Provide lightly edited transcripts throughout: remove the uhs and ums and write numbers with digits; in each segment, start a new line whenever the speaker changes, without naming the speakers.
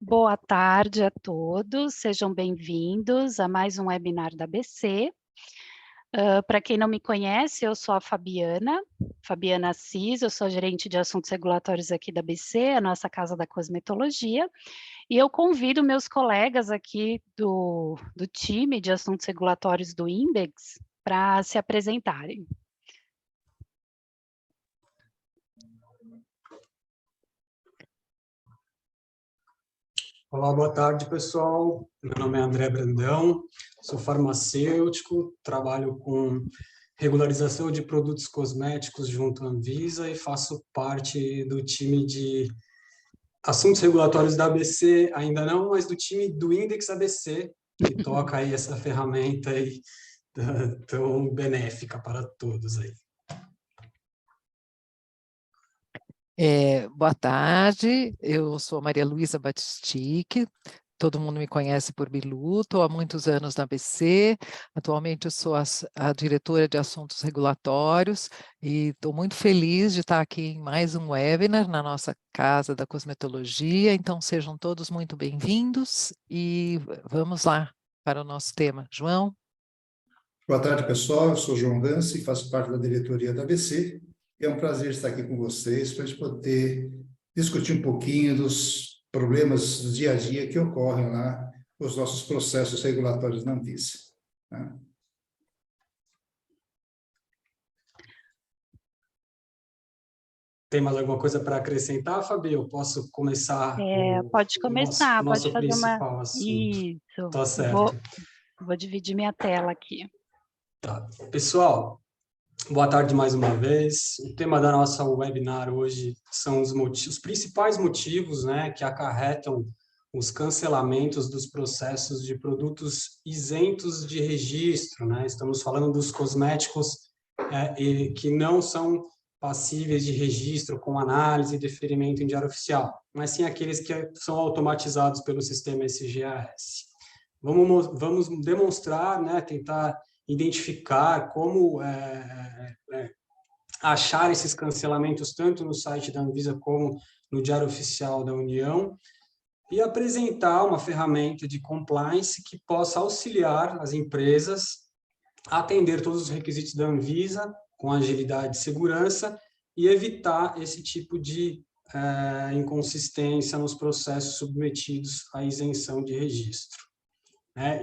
Boa tarde a todos, sejam bem-vindos a mais um webinar da ABC. Para quem não me conhece, eu sou a Fabiana Assis, eu sou gerente de assuntos regulatórios aqui da ABC, a nossa casa da cosmetologia, e eu convido meus colegas aqui do time de assuntos regulatórios do Index para se apresentarem.
Olá, boa tarde, pessoal. Meu nome é André Brandão, sou farmacêutico, trabalho com regularização de produtos cosméticos junto à Anvisa e faço parte do time de assuntos regulatórios da ABC, ainda não, mas do time do Index ABC, que toca aí essa ferramenta aí tão benéfica para todos aí.
Boa tarde, eu sou Maria Luísa Batistic, todo mundo me conhece por Bilu, estou há muitos anos na ABC, atualmente eu sou a diretora de assuntos regulatórios e estou muito feliz de estar aqui em mais um webinar na nossa casa da cosmetologia, então sejam todos muito bem-vindos e vamos lá para o nosso tema. João?
Boa tarde, pessoal, eu sou João Ganci, faço parte da diretoria da ABC. É um prazer estar aqui com vocês para a gente poder discutir um pouquinho dos problemas do dia a dia que ocorrem lá com os nossos processos regulatórios na Anvisa.
Tem mais alguma coisa para acrescentar, Fabi? Eu posso começar?
Pode começar,
nosso
pode fazer
principal assunto.
Isso,
Tá certo.
vou dividir minha tela aqui.
Tá. Pessoal, boa tarde mais uma vez. O tema da nossa webinar hoje são os principais motivos, né, que acarretam os cancelamentos dos processos de produtos isentos de registro, né? Estamos falando dos cosméticos que não são passíveis de registro com análise e deferimento em diário oficial, mas sim aqueles que são automatizados pelo sistema SGAS. Vamos demonstrar, né, tentar identificar como achar esses cancelamentos tanto no site da Anvisa como no Diário Oficial da União e apresentar uma ferramenta de compliance que possa auxiliar as empresas a atender todos os requisitos da Anvisa com agilidade e segurança e evitar esse tipo de inconsistência nos processos submetidos à isenção de registro.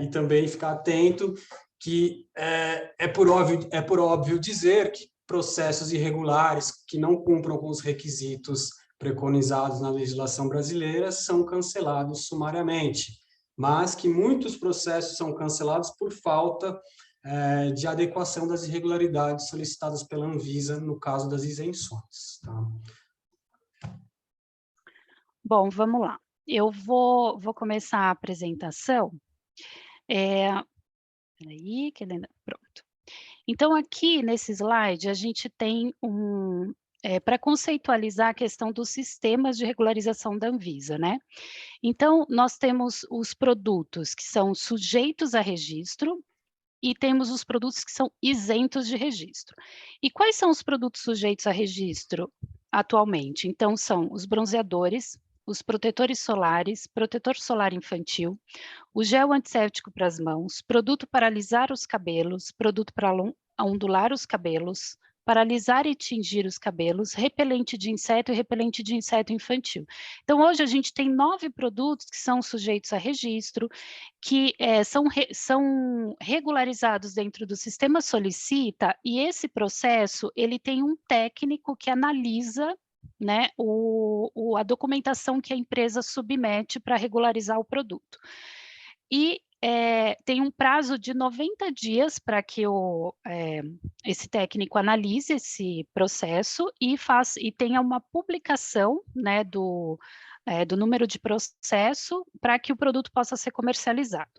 E também ficar atento que é por óbvio dizer que processos irregulares que não cumpram com os requisitos preconizados na legislação brasileira são cancelados sumariamente, mas que muitos processos são cancelados por falta de adequação das irregularidades solicitadas pela Anvisa no caso das isenções. Tá?
Bom, vamos lá. Eu vou começar a apresentação. Peraí, pronto. Então, aqui nesse slide, a gente tem para conceitualizar a questão dos sistemas de regularização da Anvisa, né? Então, nós temos os produtos que são sujeitos a registro e temos os produtos que são isentos de registro. E quais são os produtos sujeitos a registro atualmente? Então, são os bronzeadores, os protetores solares, protetor solar infantil, o gel antisséptico para as mãos, produto para alisar os cabelos, produto para ondular os cabelos, para alisar e tingir os cabelos, repelente de inseto e repelente de inseto infantil. Então, hoje a gente tem 9 produtos que são sujeitos a registro, que são regularizados dentro do sistema Solicita, e esse processo, ele tem um técnico que analisa, né, a documentação que a empresa submete para regularizar o produto. E tem um prazo de 90 dias para que esse técnico analise esse processo e tenha uma publicação, né, do número de processo para que o produto possa ser comercializado.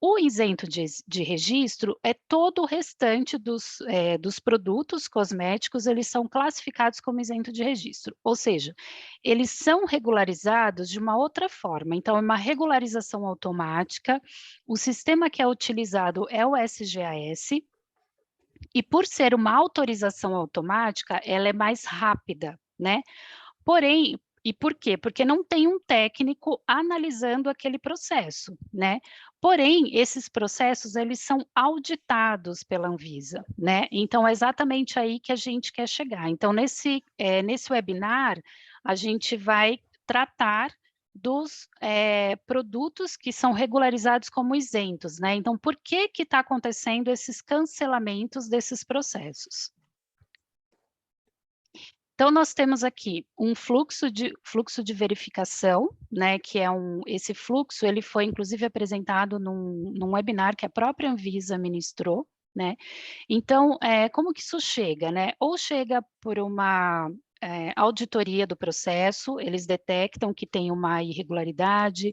O isento de registro é todo o restante dos produtos cosméticos, eles são classificados como isento de registro, ou seja, eles são regularizados de uma outra forma, então é uma regularização automática, o sistema que é utilizado é o SGAS, e por ser uma autorização automática, ela é mais rápida, né? Porém, E por quê? Porque não tem um técnico analisando aquele processo, né? Porém, esses processos, eles são auditados pela Anvisa, né? Então, é exatamente aí que a gente quer chegar. Então, nesse webinar, a gente vai tratar dos produtos que são regularizados como isentos, né? Então, por que que está acontecendo esses cancelamentos desses processos? Então, nós temos aqui um fluxo de verificação, né, que é esse fluxo, ele foi inclusive apresentado num webinar que a própria Anvisa ministrou, né? Então, como que isso chega, né? Ou chega por uma auditoria do processo, eles detectam que tem uma irregularidade,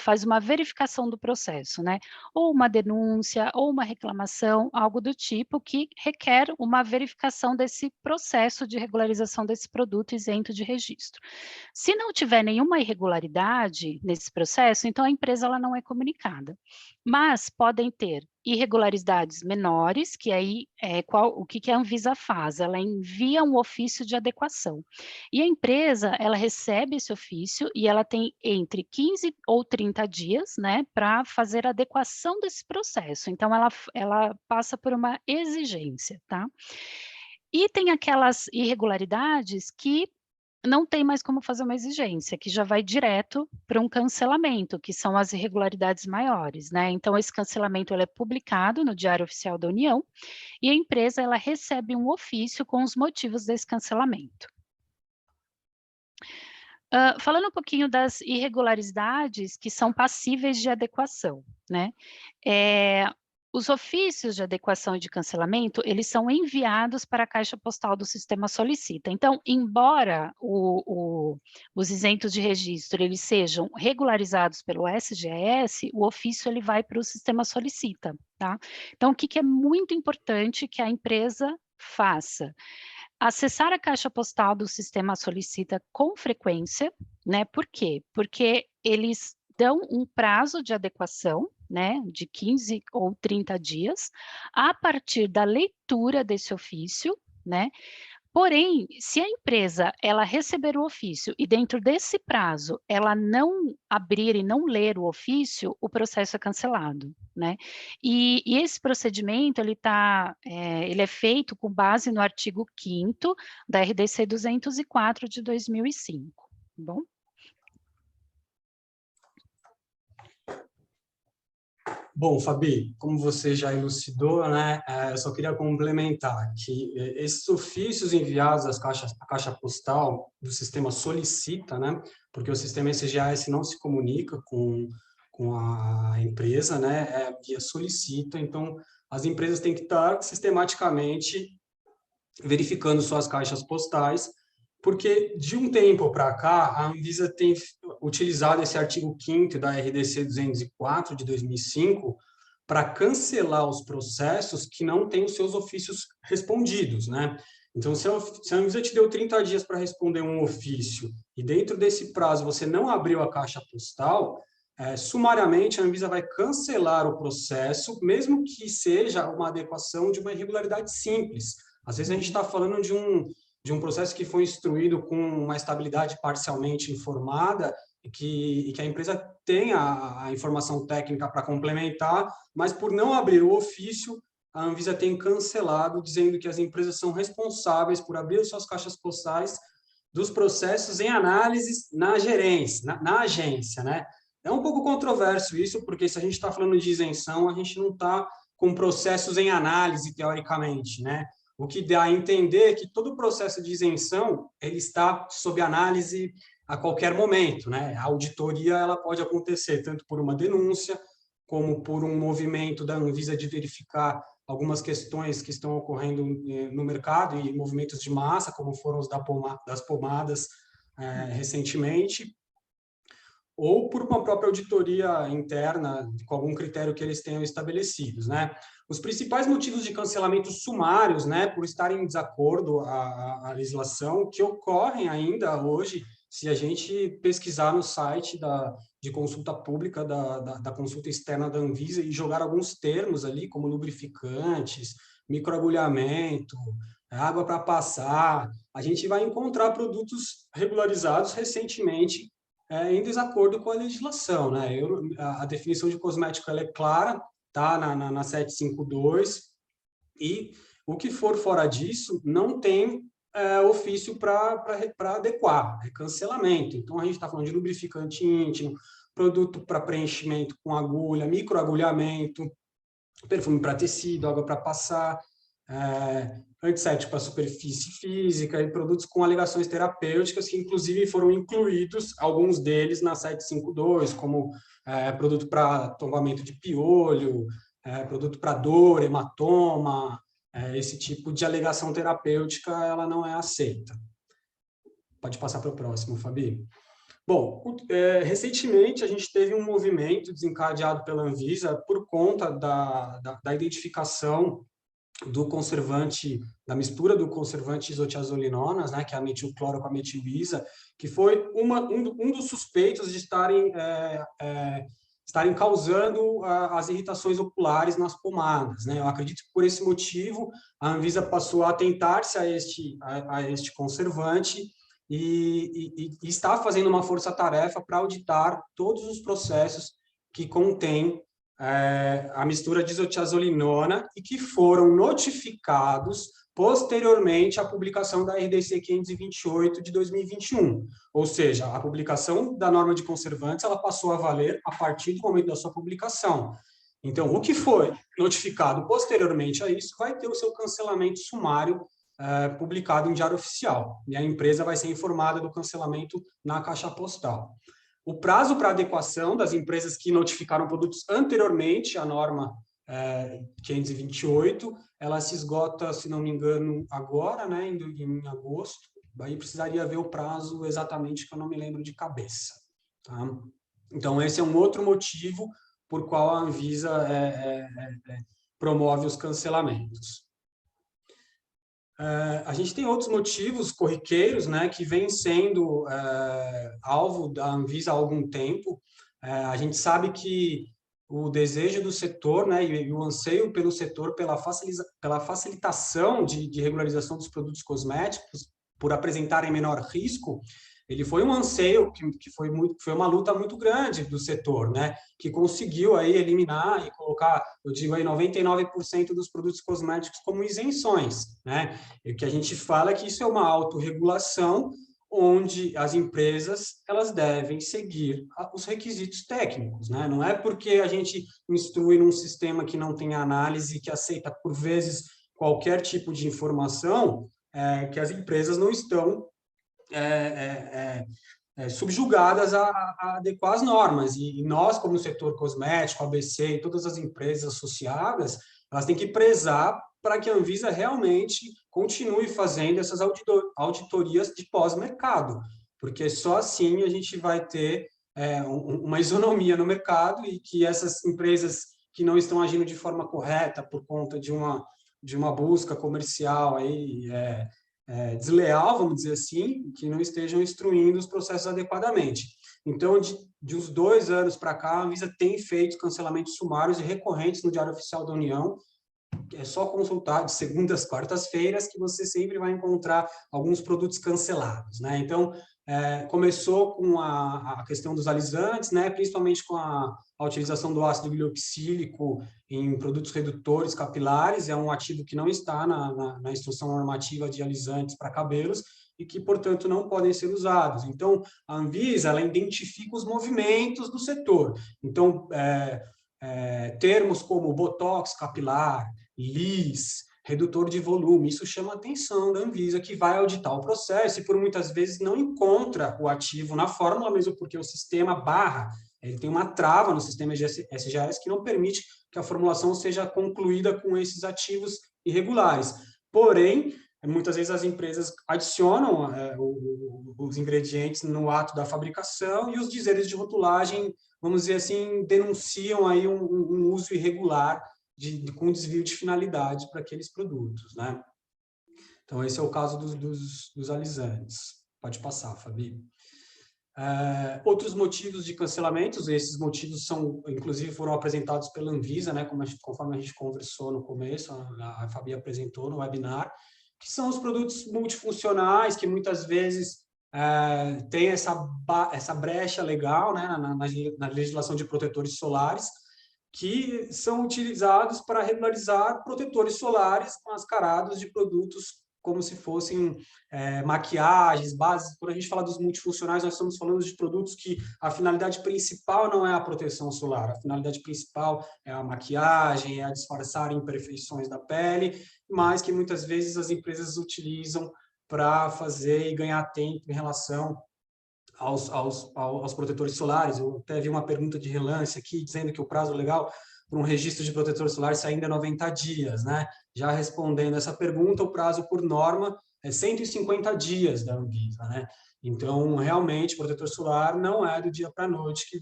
faz uma verificação do processo, né? Ou uma denúncia, ou uma reclamação, algo do tipo que requer uma verificação desse processo de regularização desse produto isento de registro. Se não tiver nenhuma irregularidade nesse processo, então a empresa ela não é comunicada. Mas podem ter irregularidades menores, que aí o que a Anvisa faz? Ela envia um ofício de adequação. E a empresa, ela recebe esse ofício e ela tem entre 15 ou 30 dias, né, para fazer a adequação desse processo. Então, ela passa por uma exigência, tá? E tem aquelas irregularidades que não tem mais como fazer uma exigência, que já vai direto para um cancelamento, que são as irregularidades maiores, né? Então, esse cancelamento ele é publicado no Diário Oficial da União e a empresa ela recebe um ofício com os motivos desse cancelamento. Falando um pouquinho das irregularidades que são passíveis de adequação, né? Os ofícios de adequação e de cancelamento, eles são enviados para a caixa postal do sistema solicita. Então, embora os isentos de registro eles sejam regularizados pelo SGS, o ofício ele vai para o sistema solicita, tá? Então, o que é muito importante que a empresa faça? Acessar a caixa postal do sistema solicita com frequência, né? Por quê? Porque eles dão um prazo de adequação, né, de 15 ou 30 dias, a partir da leitura desse ofício, né? Porém, se a empresa ela receber o ofício e dentro desse prazo ela não abrir e não ler o ofício, o processo é cancelado, né? E esse procedimento ele é feito com base no artigo 5º da RDC 204 de 2005, tá bom?
Bom, Fabi, como você já elucidou, né, eu só queria complementar que esses ofícios enviados à caixa postal do sistema solicita, né, porque o sistema SGAS não se comunica com a empresa, né, via solicita, então as empresas têm que estar sistematicamente verificando suas caixas postais, porque de um tempo para cá, a Anvisa tem utilizado esse artigo 5º da RDC 204 de 2005 para cancelar os processos que não têm os seus ofícios respondidos, né? Então, se a Anvisa te deu 30 dias para responder um ofício e dentro desse prazo você não abriu a caixa postal, sumariamente a Anvisa vai cancelar o processo, mesmo que seja uma adequação de uma irregularidade simples. Às vezes a gente está falando de um processo que foi instruído com uma estabilidade parcialmente informada e que a empresa tem a informação técnica para complementar, mas por não abrir o ofício, a Anvisa tem cancelado, dizendo que as empresas são responsáveis por abrir suas caixas postais dos processos em análise na gerência, na agência, né? É um pouco controverso isso, porque se a gente está falando de isenção, a gente não está com processos em análise, teoricamente, né? O que dá a entender que todo o processo de isenção ele está sob análise a qualquer momento, né? A auditoria ela pode acontecer tanto por uma denúncia, como por um movimento da Anvisa de verificar algumas questões que estão ocorrendo no mercado e movimentos de massa, como foram os das pomadas recentemente, ou por uma própria auditoria interna, com algum critério que eles tenham estabelecidos, né? Os principais motivos de cancelamento sumários, né, por estarem em desacordo à legislação, que ocorrem ainda hoje, se a gente pesquisar no site de consulta pública, da consulta externa da Anvisa, e jogar alguns termos ali, como lubrificantes, microagulhamento, água para passar, a gente vai encontrar produtos regularizados recentemente em desacordo com a legislação, né? A definição de cosmético ela é clara, tá? Na 752, e o que for fora disso não tem ofício para adequar, é cancelamento. Então, a gente está falando de lubrificante íntimo, produto para preenchimento com agulha, microagulhamento, perfume para tecido, água para passar, antisséptico para superfície física e produtos com alegações terapêuticas que, inclusive, foram incluídos, alguns deles, na 752, como produto para tombamento de piolho, produto para dor, hematoma, esse tipo de alegação terapêutica, ela não é aceita. Pode passar para o próximo, Fabi. Bom, recentemente a gente teve um movimento desencadeado pela Anvisa por conta da identificação do conservante, da mistura do conservante isotiazolinonas, né, que é a metilcloro com a metilisa, que foi um dos suspeitos de estarem causando as irritações oculares nas pomadas, né? Eu acredito que por esse motivo a Anvisa passou a atentar-se a este conservante e está fazendo uma força-tarefa para auditar todos os processos que contêm a mistura de isotiazolinona e que foram notificados posteriormente à publicação da RDC 528 de 2021. Ou seja, a publicação da norma de conservantes ela passou a valer a partir do momento da sua publicação. Então, o que foi notificado posteriormente a isso vai ter o seu cancelamento sumário publicado em Diário Oficial, e a empresa vai ser informada do cancelamento na caixa postal. O prazo para adequação das empresas que notificaram produtos anteriormente à norma 528, ela se esgota, se não me engano, agora, né, em agosto. Aí precisaria ver o prazo exatamente, que eu não me lembro de cabeça. Tá? Então, esse é um outro motivo por qual a Anvisa promove os cancelamentos. A gente tem outros motivos corriqueiros, né, que vêm sendo alvo da Anvisa há algum tempo. A gente sabe que o desejo do setor, né, e o anseio pelo setor pela facilitação de regularização dos produtos cosméticos, por apresentarem menor risco, ele foi um anseio que foi uma luta muito grande do setor, né, que conseguiu aí eliminar e colocar, eu digo aí, 99% dos produtos cosméticos como isenções, né? E o que a gente fala é que isso é uma autorregulação onde as empresas elas devem seguir os requisitos técnicos, né? Não é porque a gente instrui num sistema que não tem análise, que aceita por vezes qualquer tipo de informação, que as empresas não estão subjugadas a adequar as normas. E nós, como setor cosmético, ABC e todas as empresas associadas, elas têm que prezar para que a Anvisa realmente continue fazendo essas auditorias de pós-mercado, porque só assim a gente vai ter uma isonomia no mercado e que essas empresas que não estão agindo de forma correta por conta de uma busca comercial aí, desleal, vamos dizer assim, que não estejam instruindo os processos adequadamente. Então, de uns 2 anos para cá, a Anvisa tem feito cancelamentos sumários e recorrentes no Diário Oficial da União. É só consultar de segundas, quartas-feiras que você sempre vai encontrar alguns produtos cancelados, né? Então, começou com a questão dos alisantes, né? Principalmente com a utilização do ácido glioxílico em produtos redutores capilares, é um ativo que não está na instrução normativa de alisantes para cabelos e que, portanto, não podem ser usados. Então, a Anvisa, ela identifica os movimentos do setor. Então, termos como botox capilar, lis, redutor de volume, isso chama a atenção da Anvisa, que vai auditar o processo e por muitas vezes não encontra o ativo na fórmula, mesmo porque o sistema barra, ele tem uma trava no sistema de SGS que não permite que a formulação seja concluída com esses ativos irregulares. Porém, muitas vezes as empresas adicionam os ingredientes no ato da fabricação e os dizeres de rotulagem, vamos dizer assim, denunciam aí um uso irregular com desvio de finalidade para aqueles produtos, né? Então, esse é o caso dos alisantes. Pode passar, Fabi. Outros motivos de cancelamentos, esses motivos inclusive foram apresentados pela Anvisa, né, conforme a gente conversou no começo, a Fabi apresentou no webinar, que são os produtos multifuncionais, que muitas vezes tem essa brecha legal, né, na legislação de protetores solares, que são utilizados para regularizar protetores solares mascarados de produtos como se fossem maquiagens, bases. Quando a gente fala dos multifuncionais, nós estamos falando de produtos que a finalidade principal não é a proteção solar, a finalidade principal é a maquiagem, é a disfarçar imperfeições da pele, mas que muitas vezes as empresas utilizam para fazer e ganhar tempo em relação aos protetores solares. Eu até vi uma pergunta de relance aqui, dizendo que o prazo legal para um registro de protetor solar ainda é 90 dias, né? Já respondendo essa pergunta, o prazo por norma é 150 dias da Anvisa, né? Então, realmente, protetor solar não é do dia para a noite que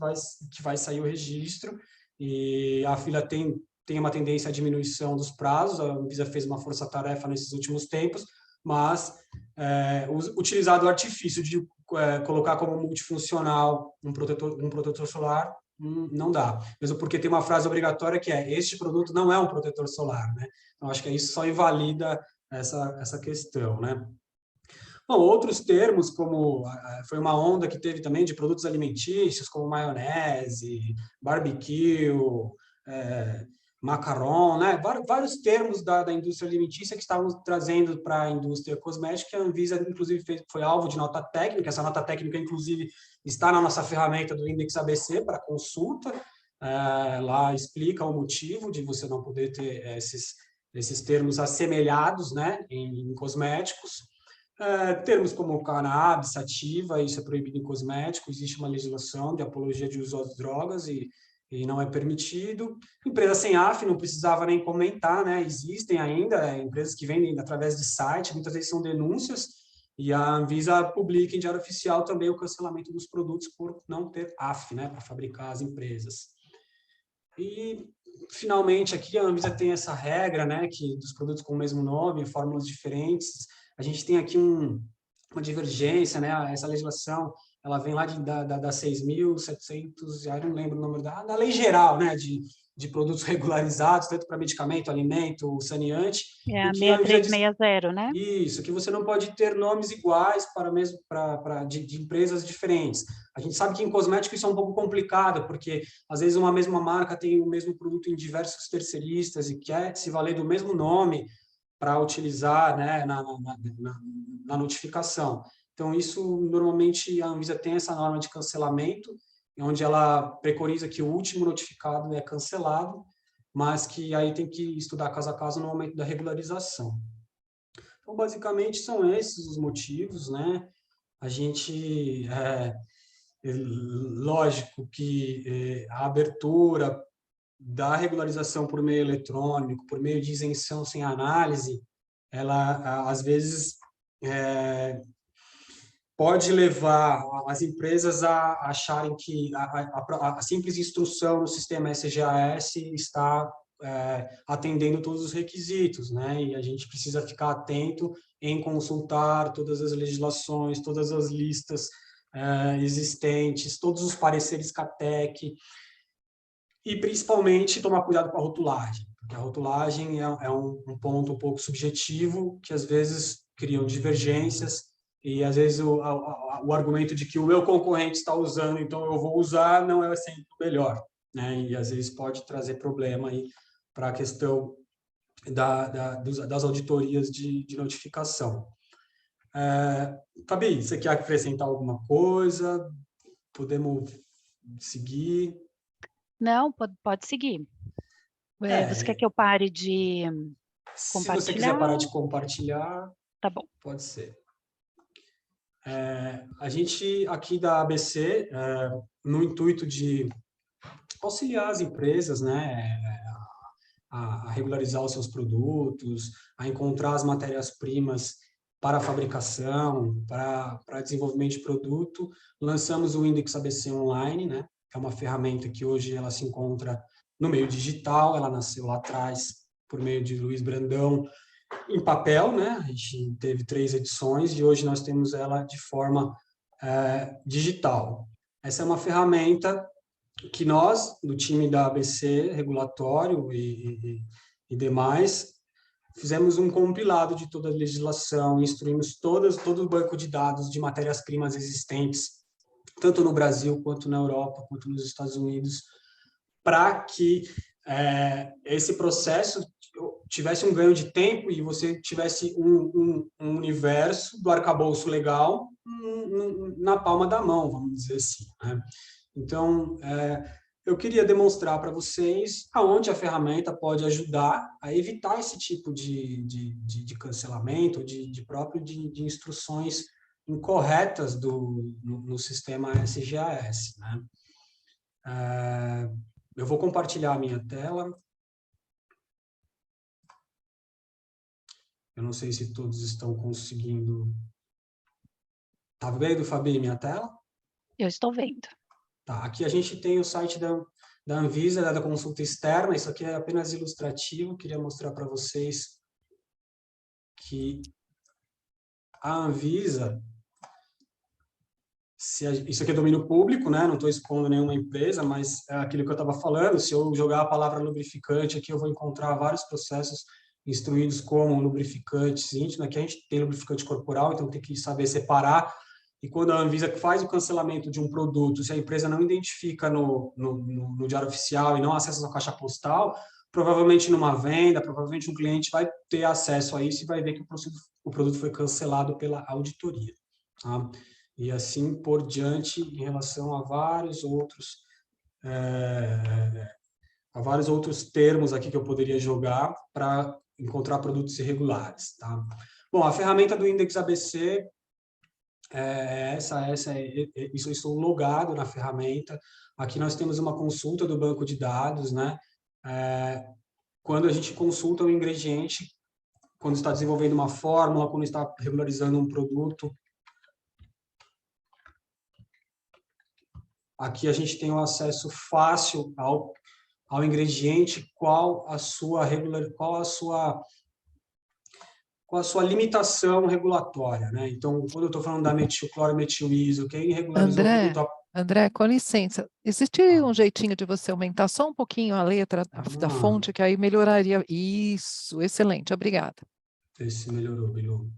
vai sair o registro, e a fila tem uma tendência à diminuição dos prazos. A Anvisa fez uma força-tarefa nesses últimos tempos, mas utilizar o artifício de colocar como multifuncional um protetor solar, não dá. Mesmo porque tem uma frase obrigatória que é: este produto não é um protetor solar, né? Então, acho que isso só invalida essa questão, né? Bom, outros termos, como foi uma onda que teve também de produtos alimentícios, como maionese, barbecue, macarrão, né? Vários termos da indústria alimentícia que estavam trazendo para a indústria cosmética. A Anvisa, inclusive, foi alvo de nota técnica. Essa nota técnica, inclusive, está na nossa ferramenta do Index ABC para consulta. Lá explica o motivo de você não poder ter esses termos assemelhados, né, em cosméticos. Termos como cannabis, sativa, isso é proibido em cosméticos. Existe uma legislação de apologia de uso às drogas e não é permitido. Empresa sem AF, não precisava nem comentar, né? Existem ainda empresas que vendem através de site, muitas vezes são denúncias, e a Anvisa publica em Diário Oficial também o cancelamento dos produtos por não ter AF, né, para fabricar as empresas. E, finalmente, aqui a Anvisa tem essa regra, né, que dos produtos com o mesmo nome, fórmulas diferentes. A gente tem aqui uma divergência, né? Essa legislação, ela vem lá da 6.700, já não lembro o número da lei geral, né, de produtos regularizados, tanto para medicamento, alimento, saneante.
É a 6360, né?
Isso, que você não pode ter nomes iguais de empresas diferentes. A gente sabe que em cosmético isso é um pouco complicado, porque às vezes uma mesma marca tem o mesmo produto em diversos terceiristas e quer se valer do mesmo nome para utilizar, né, na notificação. Então, isso, normalmente, a Anvisa tem essa norma de cancelamento, onde ela preconiza que o último notificado é cancelado, mas que aí tem que estudar caso a caso no momento da regularização. Então, basicamente, são esses os motivos, né? A gente, lógico que a abertura da regularização por meio eletrônico, por meio de isenção sem análise, ela, às vezes, pode levar as empresas a acharem que a simples instrução no sistema SGAS está atendendo todos os requisitos, né? E a gente precisa ficar atento em consultar todas as legislações, todas as listas existentes, todos os pareceres CATEC, e, principalmente, tomar cuidado com a rotulagem, porque a rotulagem é um ponto um pouco subjetivo, que às vezes criam divergências, e às vezes o argumento de que o meu concorrente está usando, então eu vou usar, não é sempre o melhor, né? E às vezes pode trazer problema aí para a questão das auditorias de notificação. Fabi, você quer acrescentar alguma coisa? Podemos seguir?
Não, pode seguir. Você quer que eu pare de compartilhar?
Se você quiser parar de compartilhar,
tá bom.
Pode ser. A gente aqui da ABC, no intuito de auxiliar as empresas, né, a regularizar os seus produtos, a encontrar as matérias-primas para a fabricação, para desenvolvimento de produto, lançamos o Index ABC Online, né, que é uma ferramenta que hoje ela se encontra no meio digital. Ela nasceu lá atrás por meio de Luiz Brandão em papel, né? A gente teve 3 edições e hoje nós temos ela de forma digital. Essa é uma ferramenta que nós, do time da ABC Regulatório e demais, fizemos um compilado de toda a legislação, instruímos todo o banco de dados de matérias-primas existentes, tanto no Brasil, quanto na Europa, quanto nos Estados Unidos, para que esse processo tivesse um ganho de tempo e você tivesse um universo do arcabouço legal na palma da mão, vamos dizer assim, né? Então, eu queria demonstrar para vocês aonde a ferramenta pode ajudar a evitar esse tipo de cancelamento, de instruções incorretas no sistema SGAS, né? Eu vou compartilhar a minha tela. Eu não sei se todos estão conseguindo. Tá vendo, Fabi, minha tela?
Eu estou vendo.
Tá, aqui a gente tem o site da Anvisa, da consulta externa. Isso aqui é apenas ilustrativo. Queria mostrar para vocês que a Anvisa, isso aqui é domínio público, né? Não estou expondo nenhuma empresa, mas é aquilo que eu estava falando. Se eu jogar a palavra lubrificante aqui, eu vou encontrar vários processos instruídos como lubrificantes íntimos. Aqui a gente tem lubrificante corporal, então tem que saber separar. E quando a Anvisa faz o cancelamento de um produto, se a empresa não identifica no Diário Oficial e não acessa a caixa postal, provavelmente numa venda, provavelmente um cliente vai ter acesso a isso e vai ver que o produto foi cancelado pela auditoria, tá? E assim por diante em relação a vários outros termos aqui que eu poderia jogar para encontrar produtos irregulares, tá? Bom, a ferramenta do Index ABC isso eu estou logado na ferramenta. Aqui nós temos uma consulta do banco de dados, né? Quando a gente consulta o ingrediente, quando está desenvolvendo uma fórmula, quando está regularizando um produto, aqui a gente tem um acesso fácil ao ingrediente, qual a sua limitação regulatória, né? Então, quando eu estou falando da metilclorometil-iso, quem regularizou o produto...
André, com licença, existe um jeitinho de você aumentar só um pouquinho a letra da fonte, que aí melhoraria? Isso, excelente, obrigada.
Esse melhorou, Bilu.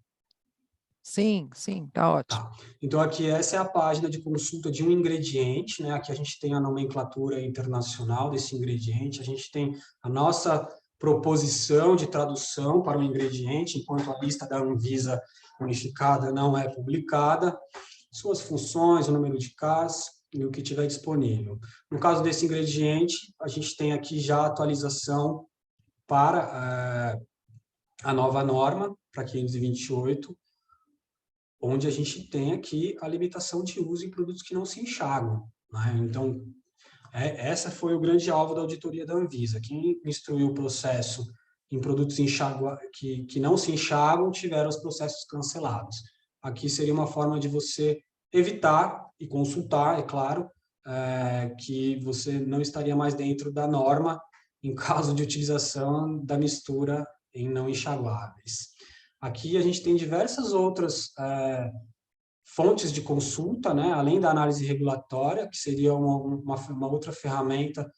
Sim, tá ótimo.
Tá. Então, aqui essa é a página de consulta de um ingrediente, né? Aqui a gente tem a nomenclatura internacional desse ingrediente, a gente tem a nossa proposição de tradução para o ingrediente, enquanto a lista da Anvisa unificada não é publicada, suas funções, o número de CAS e o que tiver disponível. No caso desse ingrediente, a gente tem aqui já a atualização para a nova norma, para 528, onde a gente tem aqui a limitação de uso em produtos que não se enxagam, né? Então, essa foi o grande alvo da auditoria da Anvisa. Quem instruiu o processo em produtos que não se enxagam tiveram os processos cancelados. Aqui seria uma forma de você evitar e consultar, é claro, que você não estaria mais dentro da norma em caso de utilização da mistura em não enxaguáveis. Aqui a gente tem diversas outras fontes de consulta, né? Além da análise regulatória, que seria uma outra ferramenta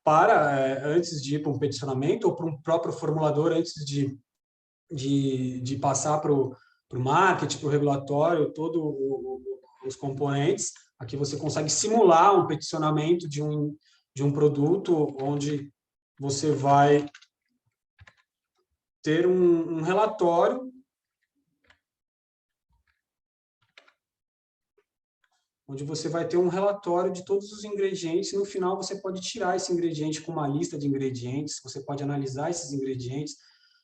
para, antes de ir para um peticionamento, ou para um próprio formulador, antes de passar para o marketing, para o regulatório, todos os componentes. Aqui você consegue simular um peticionamento de um produto, onde você vai ter um relatório onde você vai ter um relatório de todos os ingredientes, e no final você pode tirar esse ingrediente com uma lista de ingredientes, você pode analisar esses ingredientes,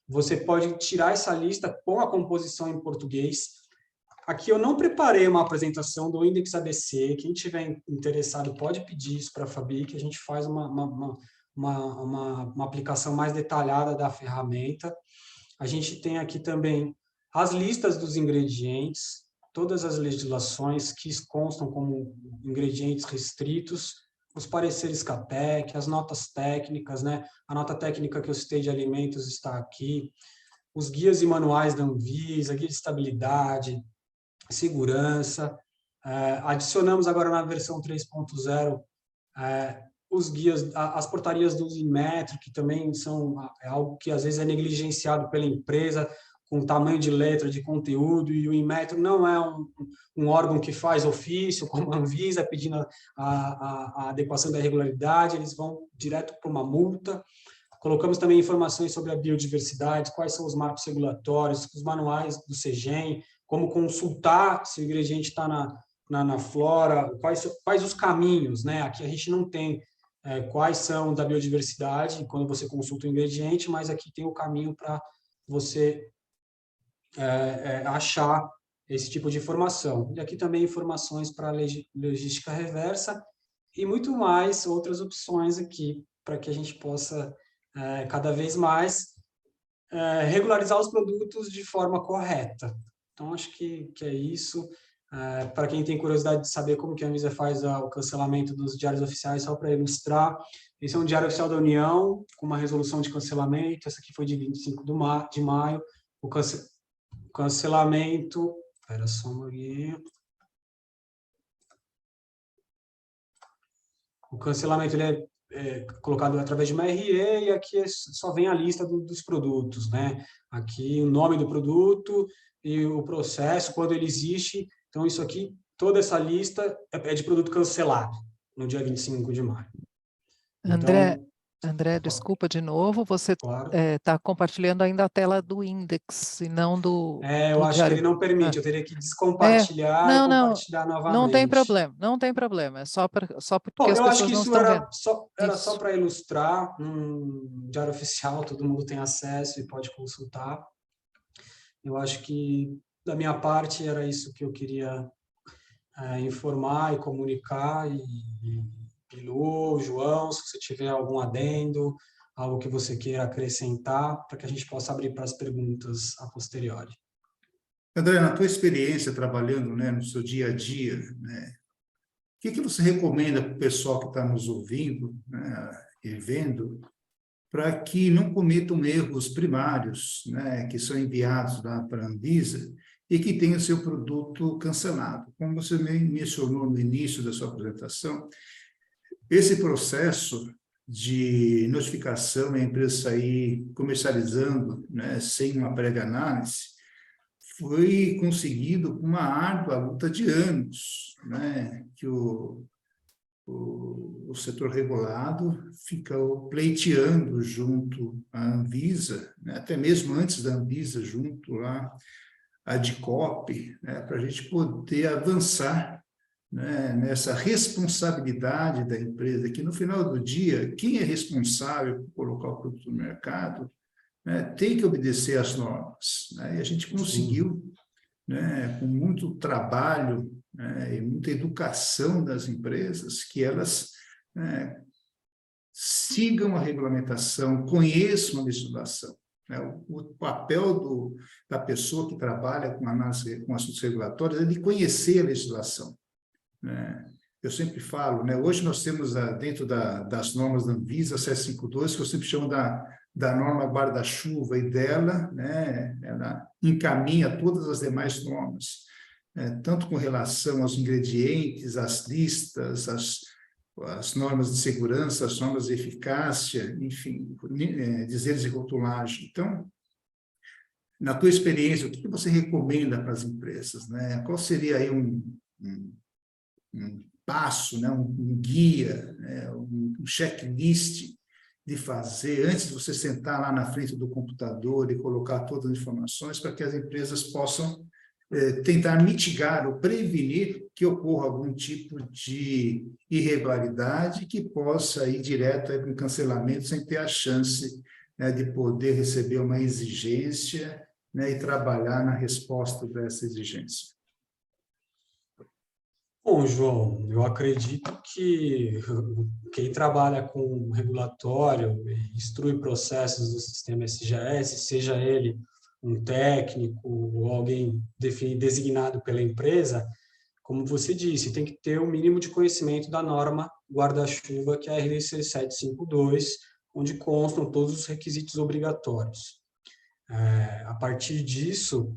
você pode tirar essa lista com a composição em português. Aqui eu não preparei uma apresentação do Index ABC, quem tiver interessado pode pedir isso para a Fabi, que a gente faz uma aplicação mais detalhada da ferramenta. A gente tem aqui também as listas dos ingredientes, todas as legislações que constam como ingredientes restritos, os pareceres CAPEC, as notas técnicas, né? A nota técnica que eu citei de alimentos está aqui, os guias e manuais da Anvisa, guia de estabilidade, segurança. Adicionamos agora na versão 3.0 os guias, as portarias do Inmetro, que também é algo que às vezes é negligenciado pela empresa, com tamanho de letra, de conteúdo, e o Inmetro não é um órgão que faz ofício, como a Anvisa, pedindo a adequação da irregularidade, eles vão direto para uma multa. Colocamos também informações sobre a biodiversidade, quais são os marcos regulatórios, os manuais do CEGEM, como consultar se o ingrediente está na flora, quais os caminhos, né? Aqui a gente não tem quais são da biodiversidade quando você consulta o ingrediente, mas aqui tem o caminho para você achar esse tipo de informação. E aqui também informações para a logística reversa e muito mais outras opções aqui para que a gente possa cada vez mais regularizar os produtos de forma correta. Então, acho que é isso. Para quem tem curiosidade de saber como que a Anvisa faz o cancelamento dos diários oficiais, só para ilustrar, esse é um diário oficial da União, com uma resolução de cancelamento, essa aqui foi de 25 de maio, o cancelamento, espera só um pouquinho. O cancelamento ele é colocado através de uma RE e aqui só vem a lista dos produtos, né? Aqui o nome do produto e o processo, quando ele existe. Então, isso aqui, toda essa lista é de produto cancelado no dia 25 de maio.
André, desculpa de novo, você
claro.
Está compartilhando ainda a tela do Index e não do
eu acho
diário.
que ele não permite, eu teria que descompartilhar e compartilhar novamente.
Não tem problema, é só porque
eu acho que
não
isso
estão vendo.
Era só para ilustrar, um diário oficial, todo mundo tem acesso e pode consultar. Eu acho que, da minha parte, era isso que eu queria informar e comunicar. Pilu, João, se você tiver algum adendo, algo que você queira acrescentar, para que a gente possa abrir para as perguntas a posteriori.
André, na tua experiência trabalhando, né, no seu dia a dia, né, o que você recomenda para o pessoal que está nos ouvindo, né, e vendo, para que não cometam erros primários, né, que são enviados lá para a Anvisa e que tenham seu produto cancelado? Como você mencionou no início da sua apresentação, esse processo de notificação e a empresa sair comercializando, né, sem uma prévia análise, foi conseguido com uma árdua luta de anos, né, que o setor regulado ficou pleiteando junto à Anvisa, né, até mesmo antes da Anvisa, junto lá à DICOP, né, para a gente poder avançar, né, nessa responsabilidade da empresa, que no final do dia, quem é responsável por colocar o produto no mercado, né, tem que obedecer às normas, né, e a gente conseguiu, né, com muito trabalho, né, e muita educação das empresas, que elas, né, sigam a regulamentação, conheçam a legislação. Né, o papel da pessoa que trabalha com análise, com assuntos regulatórios é de conhecer a legislação. Eu sempre falo, né, hoje nós temos dentro das normas da Anvisa, a 752, que eu sempre chamo da norma guarda-chuva, e dela, né, ela encaminha todas as demais normas, tanto com relação aos ingredientes, às listas, as normas de segurança, as normas de eficácia, enfim, dizeres de rotulagem. Então, na tua experiência, o que você recomenda para as empresas, né? Qual seria aí um passo, né, um guia, né, um checklist de fazer antes de você sentar lá na frente do computador e colocar todas as informações para que as empresas possam tentar mitigar ou prevenir que ocorra algum tipo de irregularidade que possa ir direto para um cancelamento sem ter a chance, né, de poder receber uma exigência, né, e trabalhar na resposta dessa exigência.
Bom, João, eu acredito que quem trabalha com regulatório e instrui processos do sistema SGS, seja ele um técnico ou alguém designado pela empresa, como você disse, tem que ter o mínimo de conhecimento da norma guarda-chuva, que é a RDC 752, onde constam todos os requisitos obrigatórios. A partir disso,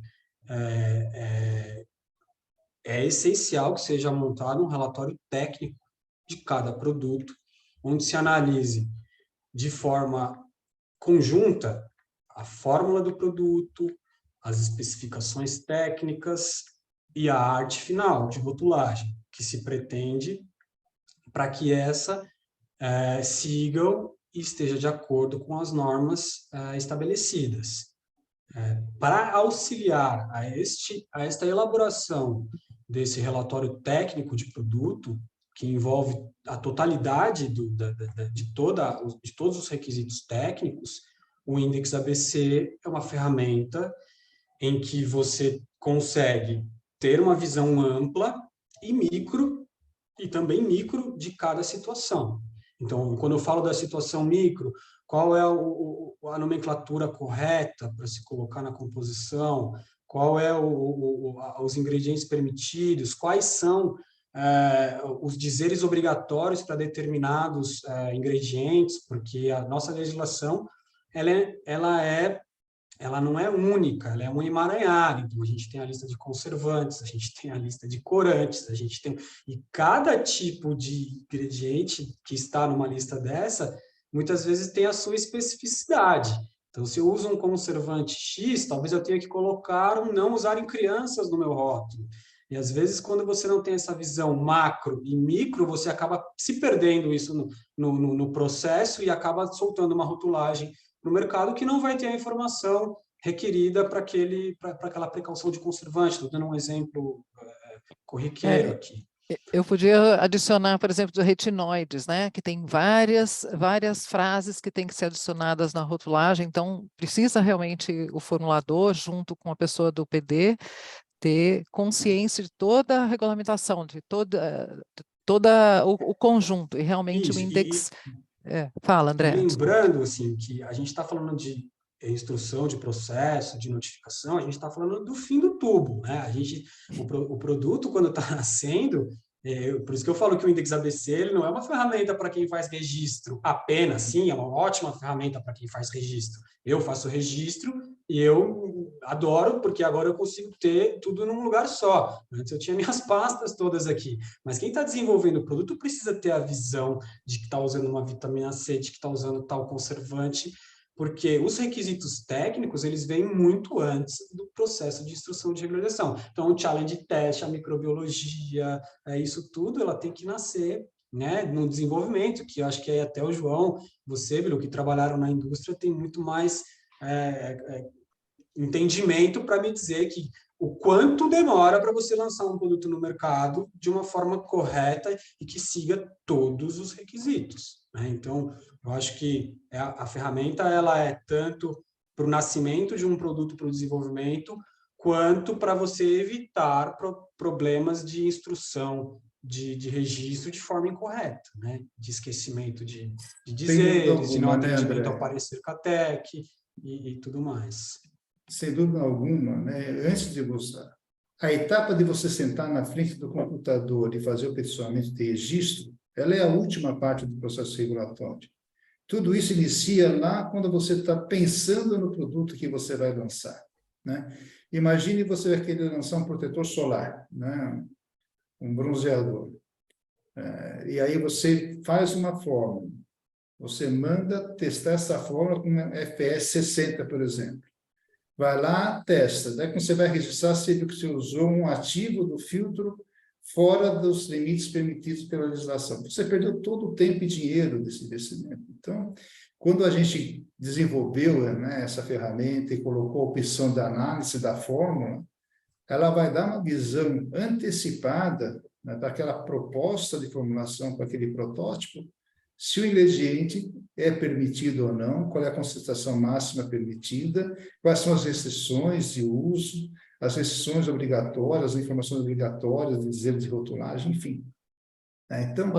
é essencial que seja montado um relatório técnico de cada produto, onde se analise de forma conjunta a fórmula do produto, as especificações técnicas e a arte final de rotulagem, que se pretende para que essa sigam e esteja de acordo com as normas estabelecidas. Para auxiliar a esta elaboração desse relatório técnico de produto, que envolve a totalidade de todos os requisitos técnicos, o Index ABC é uma ferramenta em que você consegue ter uma visão ampla e também micro de cada situação. Então, quando eu falo da situação micro, qual é a nomenclatura correta para se colocar na composição, qual é os ingredientes permitidos, quais são os dizeres obrigatórios para determinados ingredientes, porque a nossa legislação ela não é única, ela é um emaranhado. Então, a gente tem a lista de conservantes, a gente tem a lista de corantes, e cada tipo de ingrediente que está numa lista dessa, muitas vezes tem a sua especificidade. Então, se eu uso um conservante X, talvez eu tenha que colocar um não usar em crianças no meu rótulo. E, às vezes, quando você não tem essa visão macro e micro, você acaba se perdendo isso no processo e acaba soltando uma rotulagem no mercado que não vai ter a informação requerida para aquela precaução de conservante. Estou dando um exemplo corriqueiro aqui.
Eu podia adicionar, por exemplo, dos retinoides, né? Que tem várias frases que têm que ser adicionadas na rotulagem, então precisa realmente o formulador, junto com a pessoa do PD, ter consciência de toda a regulamentação, de o conjunto, e realmente
Isso,
o Index... Fala, André.
Lembrando assim, que a gente está falando de instrução de processo, de notificação, a gente está falando do fim do tubo, né? O produto, quando está nascendo, por isso que eu falo que o Index ABC ele não é uma ferramenta para quem faz registro apenas, sim, é uma ótima ferramenta para quem faz registro. Eu faço registro e eu adoro, porque agora eu consigo ter tudo num lugar só. Antes eu tinha minhas pastas todas aqui. Mas quem está desenvolvendo o produto precisa ter a visão de que está usando uma vitamina C, de que está usando tal conservante, porque os requisitos técnicos, eles vêm muito antes do processo de instrução de regularização. Então, o challenge test, a microbiologia, isso tudo, ela tem que nascer, né, no desenvolvimento, que eu acho que até o João, você, Bilu, que trabalharam na indústria, tem muito mais entendimento para me dizer que o quanto demora para você lançar um produto no mercado de uma forma correta e que siga todos os requisitos, né? Então, eu acho que a ferramenta ela é tanto para o nascimento de um produto, para o desenvolvimento, quanto para você evitar problemas de instrução, de registro de forma incorreta, né? De esquecimento de dizeres, de não atendimento ao parecer CATEC e tudo mais.
Sem dúvida alguma, né? Antes de você... A etapa de você sentar na frente do computador e fazer o peticionamento de registro, ela é a última parte do processo regulatório. Tudo isso inicia lá quando você está pensando no produto que você vai lançar, né? Imagine você vai querer lançar um protetor solar, né? Um bronzeador. E aí você faz uma fórmula. Você manda testar essa fórmula com FPS 60, por exemplo. Vai lá, testa. Daí quando você vai registrar, você viu que você usou um ativo do filtro fora dos limites permitidos pela legislação. Você perdeu todo o tempo e dinheiro desse investimento. Então, quando a gente desenvolveu, né, essa ferramenta e colocou a opção da análise da fórmula, ela vai dar uma visão antecipada, né, daquela proposta de formulação para aquele protótipo, se o ingrediente é permitido ou não, qual é a concentração máxima permitida, quais são as restrições de uso, as restrições obrigatórias, as informações obrigatórias, dizer de rotulagem, enfim. Então,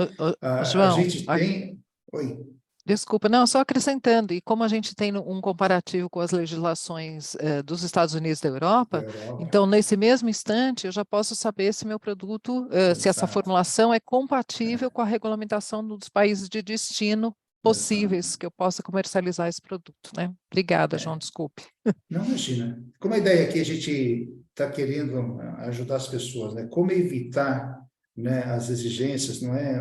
João,
a gente tem... Oi.
Desculpa, não, só acrescentando, e como a gente tem um comparativo com as legislações dos Estados Unidos e da Europa, então, nesse mesmo instante, eu já posso saber se meu produto, se essa formulação é compatível com a regulamentação dos países de destino possíveis que eu possa comercializar esse produto, né? Obrigada, João, desculpe.
Não, imagina. Como a ideia aqui, a gente está querendo ajudar as pessoas, né? Como evitar, né, as exigências, não é